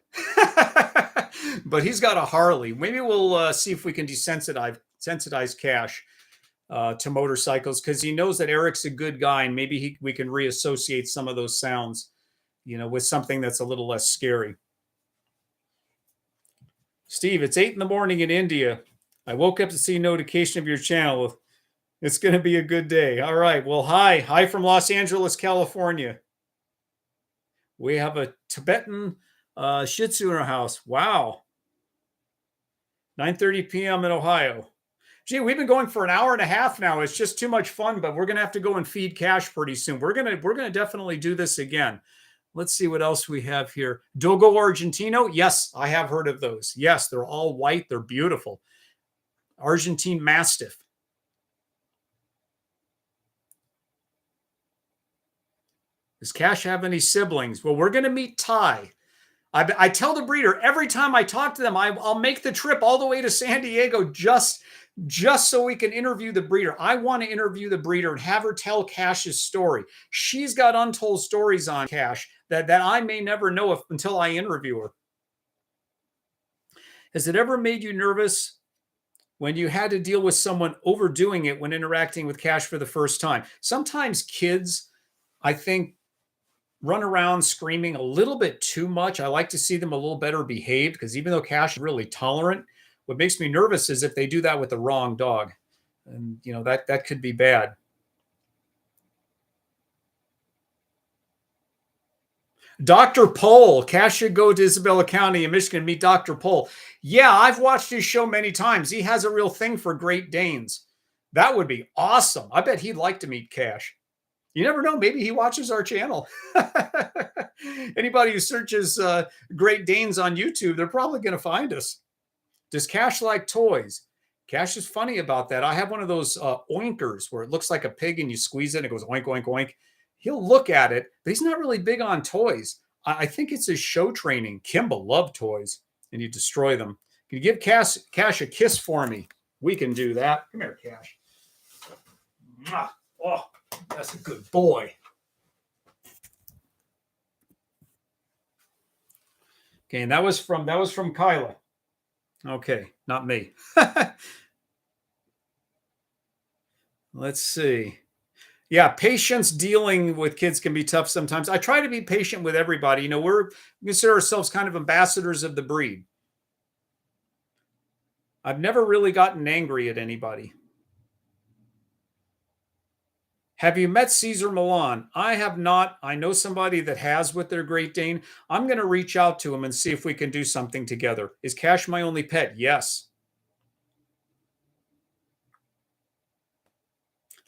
But he's got a Harley. Maybe we'll see if we can desensitize Cash to motorcycles, because he knows that Eric's a good guy, and maybe we can reassociate some of those sounds, with something that's a little less scary. Steve, it's 8 a.m. in India. I woke up to see a notification of your channel. It's going to be a good day. All right. Well, hi from Los Angeles, California. We have a Tibetan Shih Tzu in our house. Wow. 9:30 p.m. in Ohio. Gee, we've been going for an hour and a half now. It's just too much fun, but we're going to have to go and feed Cash pretty soon. We're going to definitely do this again. Let's see what else we have here. Dogo Argentino. Yes, I have heard of those. Yes, they're all white. They're beautiful. Argentine Mastiff. Does Cash have any siblings? Well, we're going to meet Ty. I tell the breeder every time I talk to them, I'll make the trip all the way to San Diego just so we can interview the breeder. I want to interview the breeder and have her tell Cash's story. She's got untold stories on Cash that I may never know until I interview her. Has it ever made you nervous when you had to deal with someone overdoing it when interacting with Cash for the first time? Sometimes kids, I think, run around screaming a little bit too much. I like to see them a little better behaved, because even though Cash is really tolerant, what makes me nervous is if they do that with the wrong dog. And, that could be bad. Dr. Pole. Cash should go to Isabella County in Michigan and meet Dr. Pole. Yeah, I've watched his show many times. He has a real thing for Great Danes. That would be awesome. I bet he'd like to meet Cash. You never know. Maybe he watches our channel. Anybody who searches Great Danes on YouTube, they're probably going to find us. Does Cash like toys? Cash is funny about that. I have one of those oinkers where it looks like a pig and you squeeze it and it goes oink, oink, oink. He'll look at it, but he's not really big on toys. I think it's his show training. Kimball loved toys, and you destroy them. Can you give Cash a kiss for me? We can do that. Come here, Cash. Oh, that's a good boy. Okay, and that was from Kyla. Okay, not me. Let's see. Yeah, patience dealing with kids can be tough sometimes. I try to be patient with everybody. We consider ourselves kind of ambassadors of the breed. I've never really gotten angry at anybody. Have you met Caesar Milan? I have not. I know somebody that has with their Great Dane. I'm going to reach out to him and see if we can do something together. Is Cash my only pet? Yes.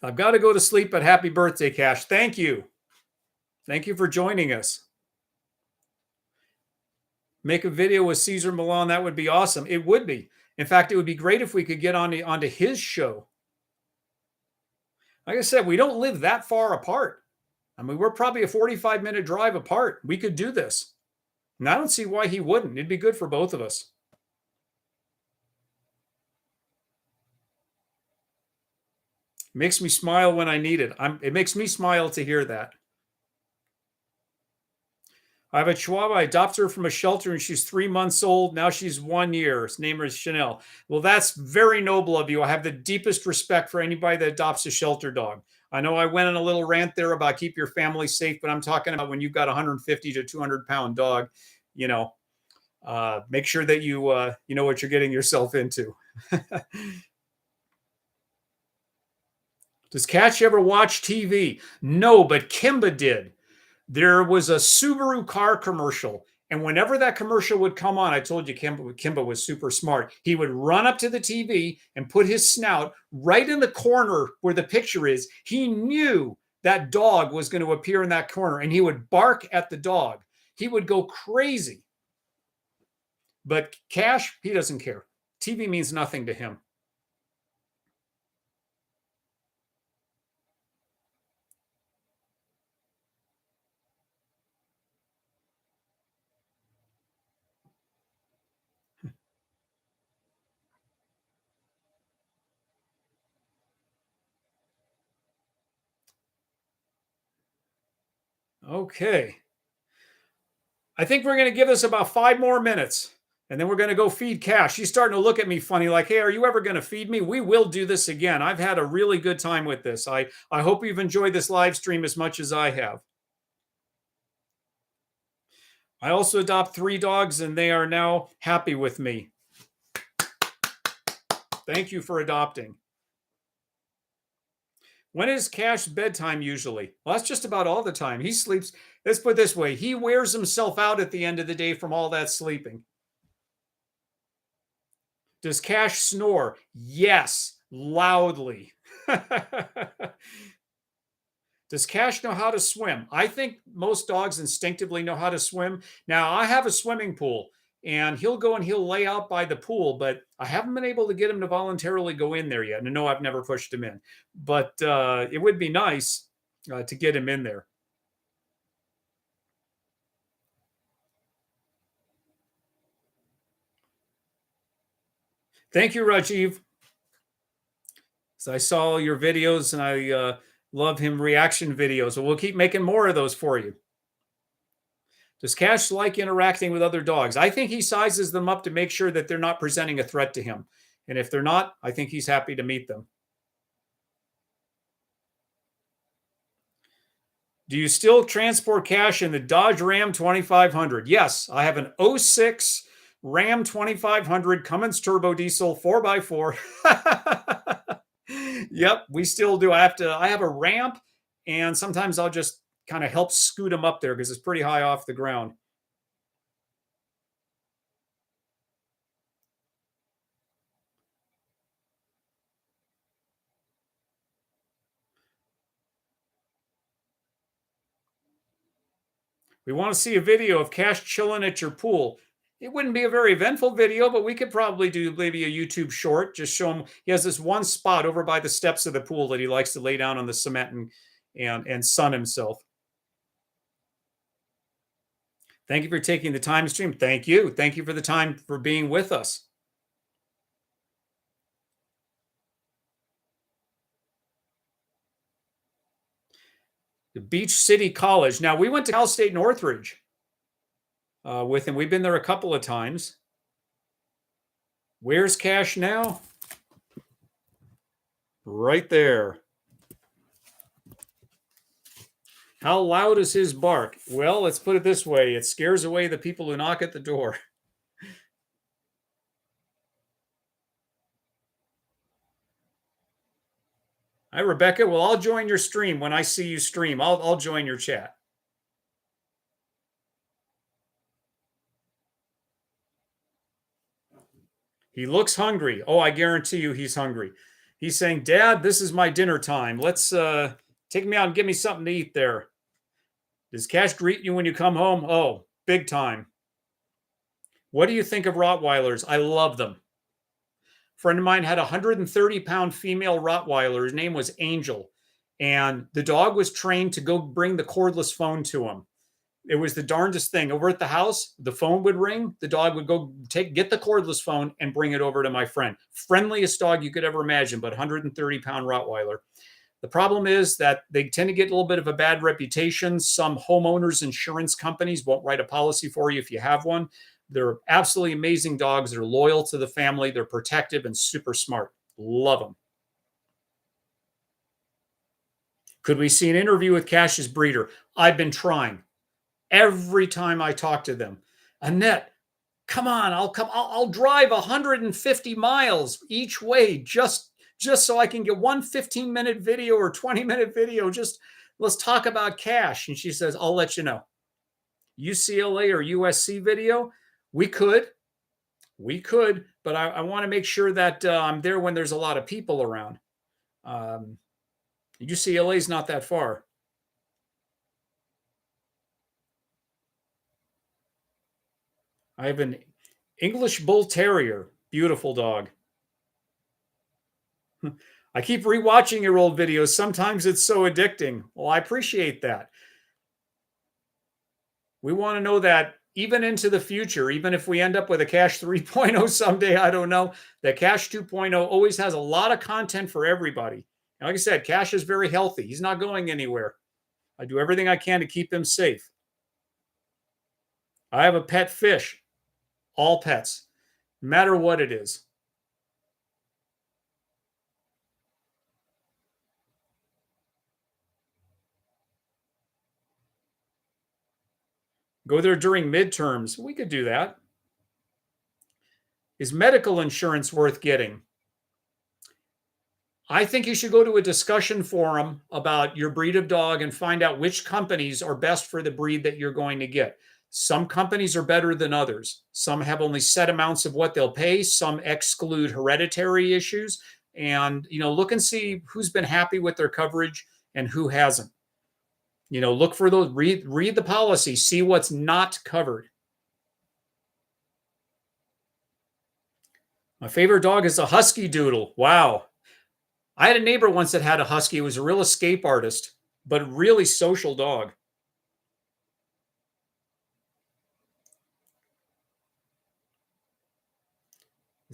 I've got to go to sleep, but happy birthday, Cash. Thank you. Thank you for joining us. Make a video with Caesar Milan. That would be awesome. It would be. In fact, it would be great if we could get onto his show. Like I said, we don't live that far apart. I mean, we're probably a 45-minute drive apart. We could do this. And I don't see why he wouldn't. It'd be good for both of us. It makes me smile when I need it. It makes me smile to hear that. I have a Chihuahua. I adopted her from a shelter and she's 3 months old. Now she's 1 year. His name is Chanel. Well, that's very noble of you. I have the deepest respect for anybody that adopts a shelter dog. I know I went on a little rant there about keep your family safe, but I'm talking about when you've got a 150 to 200 pound dog, make sure that you know what you're getting yourself into. Does Cash ever watch TV? No, but Kimba did. There was a Subaru car commercial. And whenever that commercial would come on, I told you Kimba was super smart. He would run up to the TV and put his snout right in the corner where the picture is. He knew that dog was going to appear in that corner and he would bark at the dog. He would go crazy. But Cash, he doesn't care. TV means nothing to him. Okay. I think we're going to give this about 5 more minutes, and then we're going to go feed Cash. She's starting to look at me funny like, hey, are you ever going to feed me? We will do this again. I've had a really good time with this. I hope you've enjoyed this live stream as much as I have. I also adopt 3 dogs, and they are now happy with me. Thank you for adopting. When is Cash bedtime usually? Well, that's just about all the time. He sleeps, let's put it this way, he wears himself out at the end of the day from all that sleeping. Does Cash snore? Yes, loudly. Does Cash know how to swim? I think most dogs instinctively know how to swim. Now, I have a swimming pool, and he'll go and he'll lay out by the pool, but I haven't been able to get him to voluntarily go in there yet. And no, I've never pushed him in, but it would be nice to get him in there. Thank you, Rajiv. So I saw your videos and I love him reaction videos. So we'll keep making more of those for you. Does Cash like interacting with other dogs? I think he sizes them up to make sure that they're not presenting a threat to him. And if they're not, I think he's happy to meet them. Do you still transport Cash in the Dodge Ram 2500? Yes, I have an 06 Ram 2500 Cummins turbo diesel 4x4. Yep, we still do. I have a ramp, and sometimes I'll just kind of help scoot them up there because it's pretty high off the ground. We want to see a video of Cash chilling at your pool. It wouldn't be a very eventful video, but we could probably do maybe a YouTube short. Just show him he has this one spot over by the steps of the pool that he likes to lay down on the cement and sun himself. Thank you for taking the time to stream. Thank you. Thank you for the time for being with us. The Beach City College. Now, we went to Cal State Northridge with him. We've been there a couple of times. Where's Cash now? Right there. How loud is his bark? Well, let's put it this way. It scares away the people who knock at the door. Hi, Rebecca. Well, I'll join your stream when I see you stream. I'll join your chat. He looks hungry. Oh, I guarantee you he's hungry. He's saying, Dad, this is my dinner time. Let's take me out and give me something to eat there. Does Cash greet you when you come home? Oh, big time. What do you think of Rottweilers? I love them. A friend of mine had a 130-pound female Rottweiler. His name was Angel. And the dog was trained to go bring the cordless phone to him. It was the darndest thing. Over at the house, the phone would ring. The dog would go get the cordless phone and bring it over to my friend. Friendliest dog you could ever imagine, but 130-pound Rottweiler. The problem is that they tend to get a little bit of a bad reputation. Some homeowners insurance companies won't write a policy for you if you have one. They're absolutely amazing dogs. They're loyal to the family. They're protective and super smart. Love them. Could we see an interview with Cash's breeder? I've been trying. Every time I talk to them, Annette, come on, I'll drive 150 miles each way just so I can get one 15-minute video or 20-minute video. Just let's talk about Cash. And she says, I'll let you know. UCLA or USC video, we could, but I want to make sure that I'm there when there's a lot of people around. UCLA is not that far. I have an English Bull Terrier. Beautiful dog. I keep rewatching your old videos. Sometimes it's so addicting. Well, I appreciate that. We want to know that even into the future, even if we end up with a Cash 3.0 someday, I don't know, that Cash 2.0 always has a lot of content for everybody. And like I said, Cash is very healthy. He's not going anywhere. I do everything I can to keep him safe. I have a pet fish. All pets, no matter what it is. Go there during midterms. We could do that. Is medical insurance worth getting? I think you should go to a discussion forum about your breed of dog and find out which companies are best for the breed that you're going to get. Some companies are better than others. Some have only set amounts of what they'll pay. Some exclude hereditary issues. And, look and see who's been happy with their coverage and who hasn't. Look for those, read the policy, see what's not covered. My favorite dog is a Husky Doodle. Wow. I had a neighbor once that had a Husky. He was a real escape artist, but really social dog.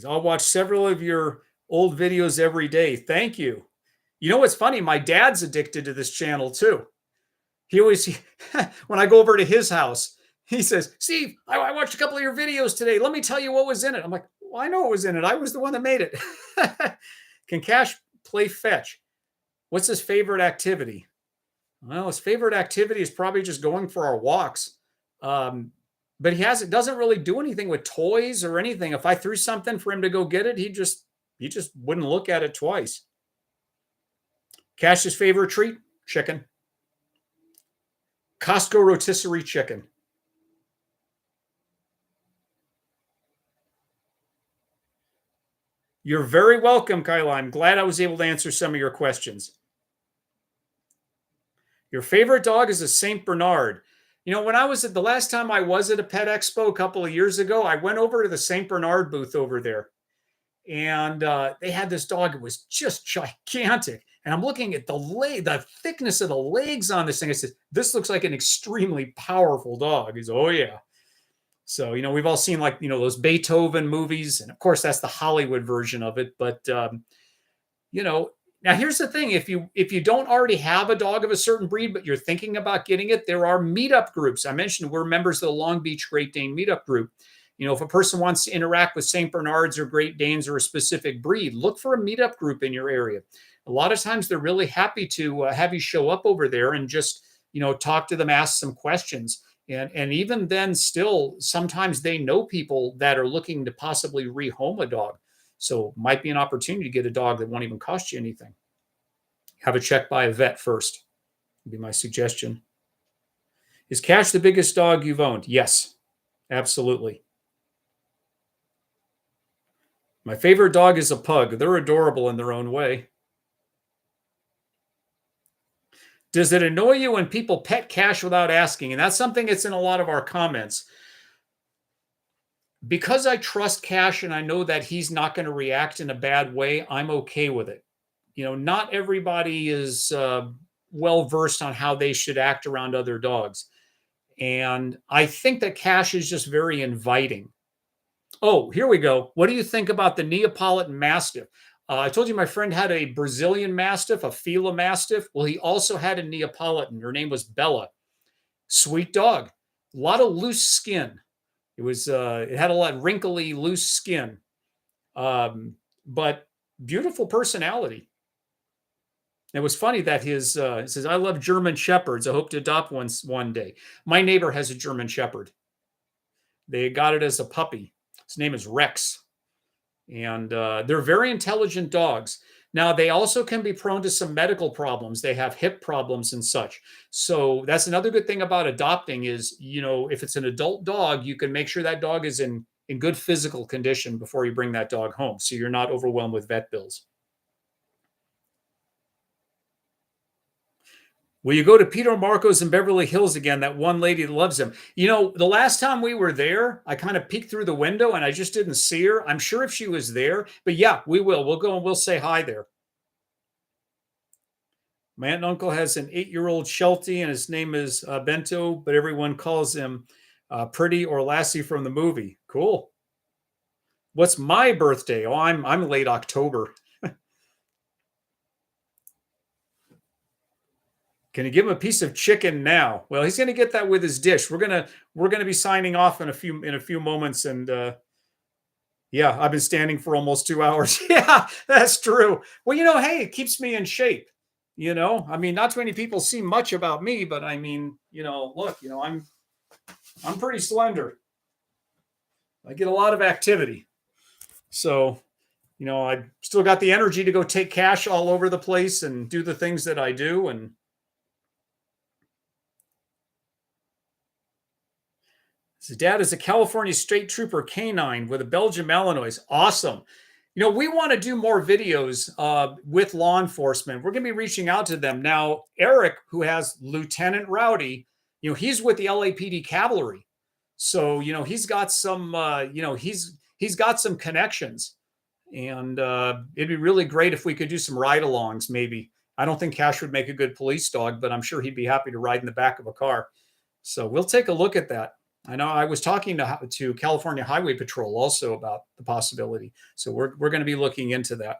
I'll watch several of your old videos every day. Thank you. You know what's funny? My dad's addicted to this channel too. He always, when I go over to his house, he says, Steve, I watched a couple of your videos today. Let me tell you what was in it. I'm like, well, I know what was in it. I was the one that made it. Can Cash play fetch? What's his favorite activity? Well, his favorite activity is probably just going for our walks. But it doesn't really do anything with toys or anything. If I threw something for him to go get it, he just wouldn't look at it twice. Cash's favorite treat? Chicken. Costco rotisserie chicken. You're very welcome, Kyla. I'm glad I was able to answer some of your questions. Your favorite dog is a St. Bernard. When I was the last time I was at a pet expo a couple of years ago, I went over to the St. Bernard booth over there. And they had this dog. It was just gigantic. And I'm looking at the thickness of the legs on this thing. I said, this looks like an extremely powerful dog. He's, oh, yeah. So, we've all seen those Beethoven movies. And of course, that's the Hollywood version of it. But, now here's the thing. If you don't already have a dog of a certain breed, but you're thinking about getting it, there are meetup groups. I mentioned we're members of the Long Beach Great Dane meetup group. If a person wants to interact with St. Bernards or Great Danes or a specific breed, look for a meetup group in your area. A lot of times they're really happy to have you show up over there and just, talk to them, ask some questions. And even then still, sometimes they know people that are looking to possibly rehome a dog. So might be an opportunity to get a dog that won't even cost you anything. Have it checked by a vet first, would be my suggestion. Is Cash the biggest dog you've owned? Yes, absolutely. My favorite dog is a pug. They're adorable in their own way. Does it annoy you when people pet Cash without asking? And that's something that's in a lot of our comments. Because I trust Cash and I know that he's not going to react in a bad way, I'm okay with it. Not everybody is well versed on how they should act around other dogs. And I think that Cash is just very inviting. Oh, here we go. What do you think about the Neapolitan Mastiff? I told you my friend had a Brazilian Mastiff, a Fila Mastiff. Well, he also had a Neapolitan. Her name was Bella. Sweet dog. A lot of loose skin. It had a lot of wrinkly, loose skin, but beautiful personality. It was funny that he says, "I love German Shepherds. I hope to adopt one day." My neighbor has a German Shepherd. They got it as a puppy. His name is Rex, and they're very intelligent dogs. Now, they also can be prone to some medical problems. They have hip problems and such. So that's another good thing about adopting is, if it's an adult dog, you can make sure that dog is in good physical condition before you bring that dog home. So you're not overwhelmed with vet bills. Will you go to Peter Marco's in Beverly Hills again? That one lady that loves him. The last time we were there, I kind of peeked through the window and I just didn't see her. I'm sure if she was there, but yeah, we will. We'll go and we'll say hi there. My aunt and uncle has an 8-year-old Sheltie, and his name is Bento, but everyone calls him Pretty or Lassie from the movie. Cool. What's my birthday? Oh, I'm late October. Can you give him a piece of chicken now? Well, he's going to get that with his dish. We're gonna be signing off in a few moments, and yeah, I've been standing for almost 2 hours. Yeah, that's true. Well, hey, it keeps me in shape. Not too many people see much about me, but look, I'm pretty slender. I get a lot of activity. So, I still got the energy to go take Cash all over the place and do the things that I do. And his dad is a California State Trooper canine with a Belgian Malinois. Awesome. We want to do more videos with law enforcement. We're going to be reaching out to them. Now, Eric, who has Lieutenant Rowdy, he's with the LAPD Cavalry. So, he's got some, he's got some connections. And it'd be really great if we could do some ride-alongs, maybe. I don't think Cash would make a good police dog, but I'm sure he'd be happy to ride in the back of a car. So we'll take a look at that. I know I was talking to California Highway Patrol also about the possibility. So we're going to be looking into that.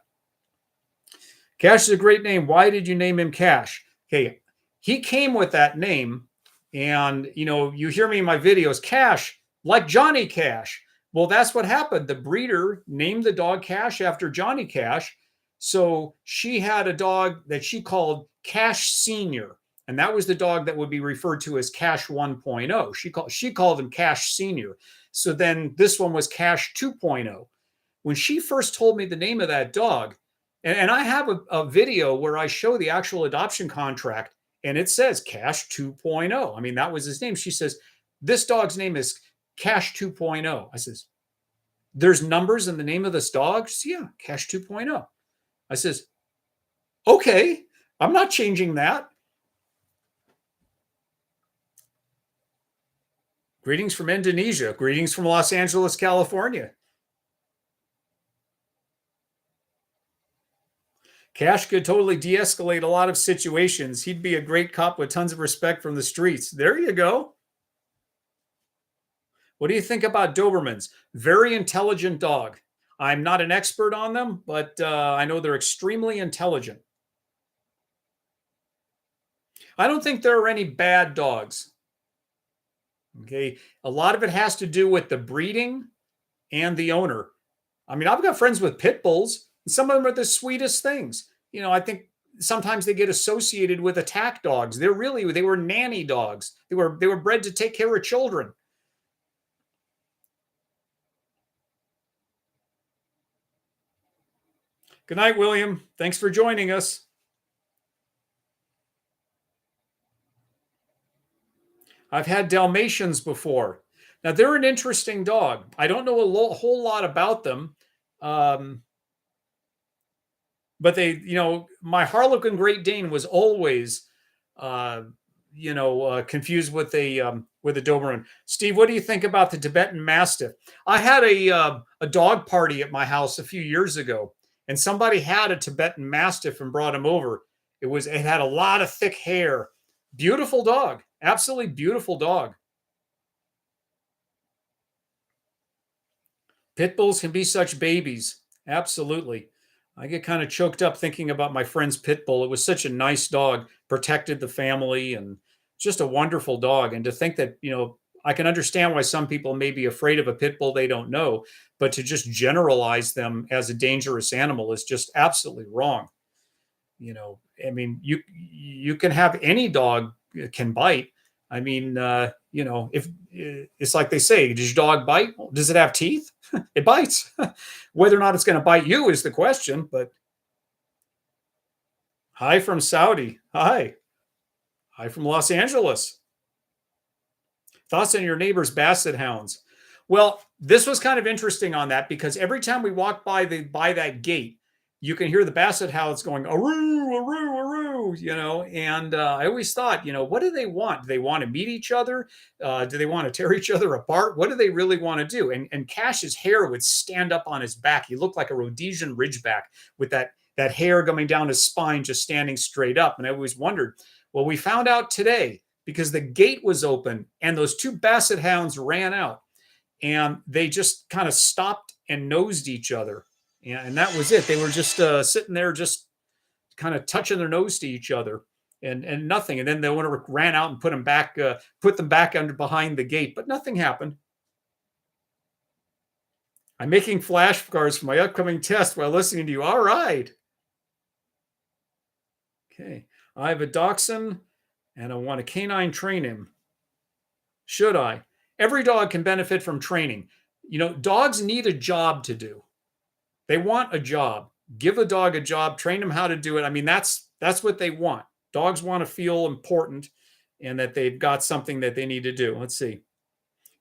Cash is a great name. Why did you name him Cash? Okay, he came with that name. And, you hear me in my videos, Cash, like Johnny Cash. Well, that's what happened. The breeder named the dog Cash after Johnny Cash. So she had a dog that she called Cash Senior. And that was the dog that would be referred to as Cash 1.0. She called him Cash Senior. So then this one was Cash 2.0. When she first told me the name of that dog, and I have a video where I show the actual adoption contract, and it says Cash 2.0. That was his name. She says, this dog's name is Cash 2.0. I says, there's numbers in the name of this dog? She says, yeah, Cash 2.0. I says, okay, I'm not changing that. Greetings from Indonesia. Greetings from Los Angeles, California. Cash could totally de-escalate a lot of situations. He'd be a great cop with tons of respect from the streets. There you go. What do you think about Dobermans? Very intelligent dog. I'm not an expert on them, but I know they're extremely intelligent. I don't think there are any bad dogs. Okay. A lot of it has to do with the breeding and the owner. I've got friends with pit bulls, and some of them are the sweetest things. I think sometimes they get associated with attack dogs. They were nanny dogs. They were bred to take care of children. Good night, William. Thanks for joining us. I've had Dalmatians before. Now, they're an interesting dog. I don't know a whole lot about them. Um, but they, my Harlequin Great Dane was always, uh, confused with a Doberman. Steve, what do you think about the Tibetan Mastiff? I had a dog party at my house a few years ago, and somebody had a Tibetan Mastiff and brought him over. It had a lot of thick hair. Beautiful dog, absolutely beautiful dog. Pit bulls can be such babies, absolutely. I get kind of choked up thinking about my friend's pit bull. It was such a nice dog, protected the family, and just a wonderful dog. And to think that, I can understand why some people may be afraid of a pit bull they don't know, but to just generalize them as a dangerous animal is just absolutely wrong. I mean, you can have any dog can bite. I mean, if it's like they say, does your dog bite? Does it have teeth? It bites. Whether or not it's going to bite you is the question. But hi from Saudi. Hi from Los Angeles. Thoughts on your neighbor's basset hounds? Well, this was kind of interesting on that because every time we walk by that gate, you can hear the basset hounds going, aroo, aroo, aroo, and I always thought, what do they want? Do they want to meet each other? Do they want to tear each other apart? What do they really want to do? And Cash's hair would stand up on his back. He looked like a Rhodesian Ridgeback with that hair coming down his spine, just standing straight up. And I always wondered, well, we found out today because the gate was open and those two basset hounds ran out and they just kind of stopped and nosed each other. And that was it. They were just sitting there, just kind of touching their nose to each other, and nothing. And then the owner ran out and put them back under behind the gate, but nothing happened. I'm making flashcards for my upcoming test while listening to you. All right. Okay. I have a dachshund, and I want a canine train him. Should I? Every dog can benefit from training. Dogs need a job to do. They want a job. Give a dog a job, train them how to do it. I mean, that's what they want. Dogs want to feel important and that they've got something that they need to do. Let's see.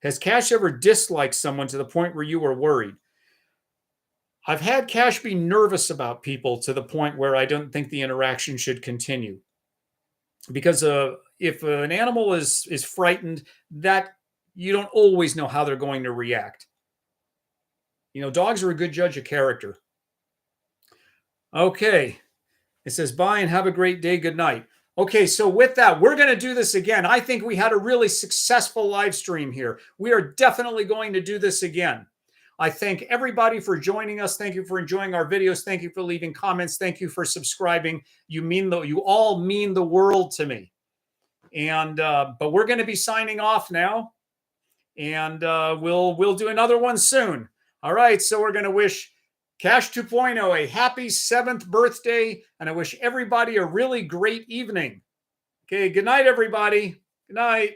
Has Cash ever disliked someone to the point where you were worried? I've had Cash be nervous about people to the point where I don't think the interaction should continue. Because if an animal is frightened, that you don't always know how they're going to react. Dogs are a good judge of character. Okay. It says, bye and have a great day. Good night. Okay, so with that, we're going to do this again. I think we had a really successful live stream here. We are definitely going to do this again. I thank everybody for joining us. Thank you for enjoying our videos. Thank you for leaving comments. Thank you for subscribing. You all mean the world to me. And but we're going to be signing off now, and we'll do another one soon. All right, so we're going to wish Cash 2.0 a happy 7th birthday, and I wish everybody a really great evening. Okay, good night, everybody. Good night.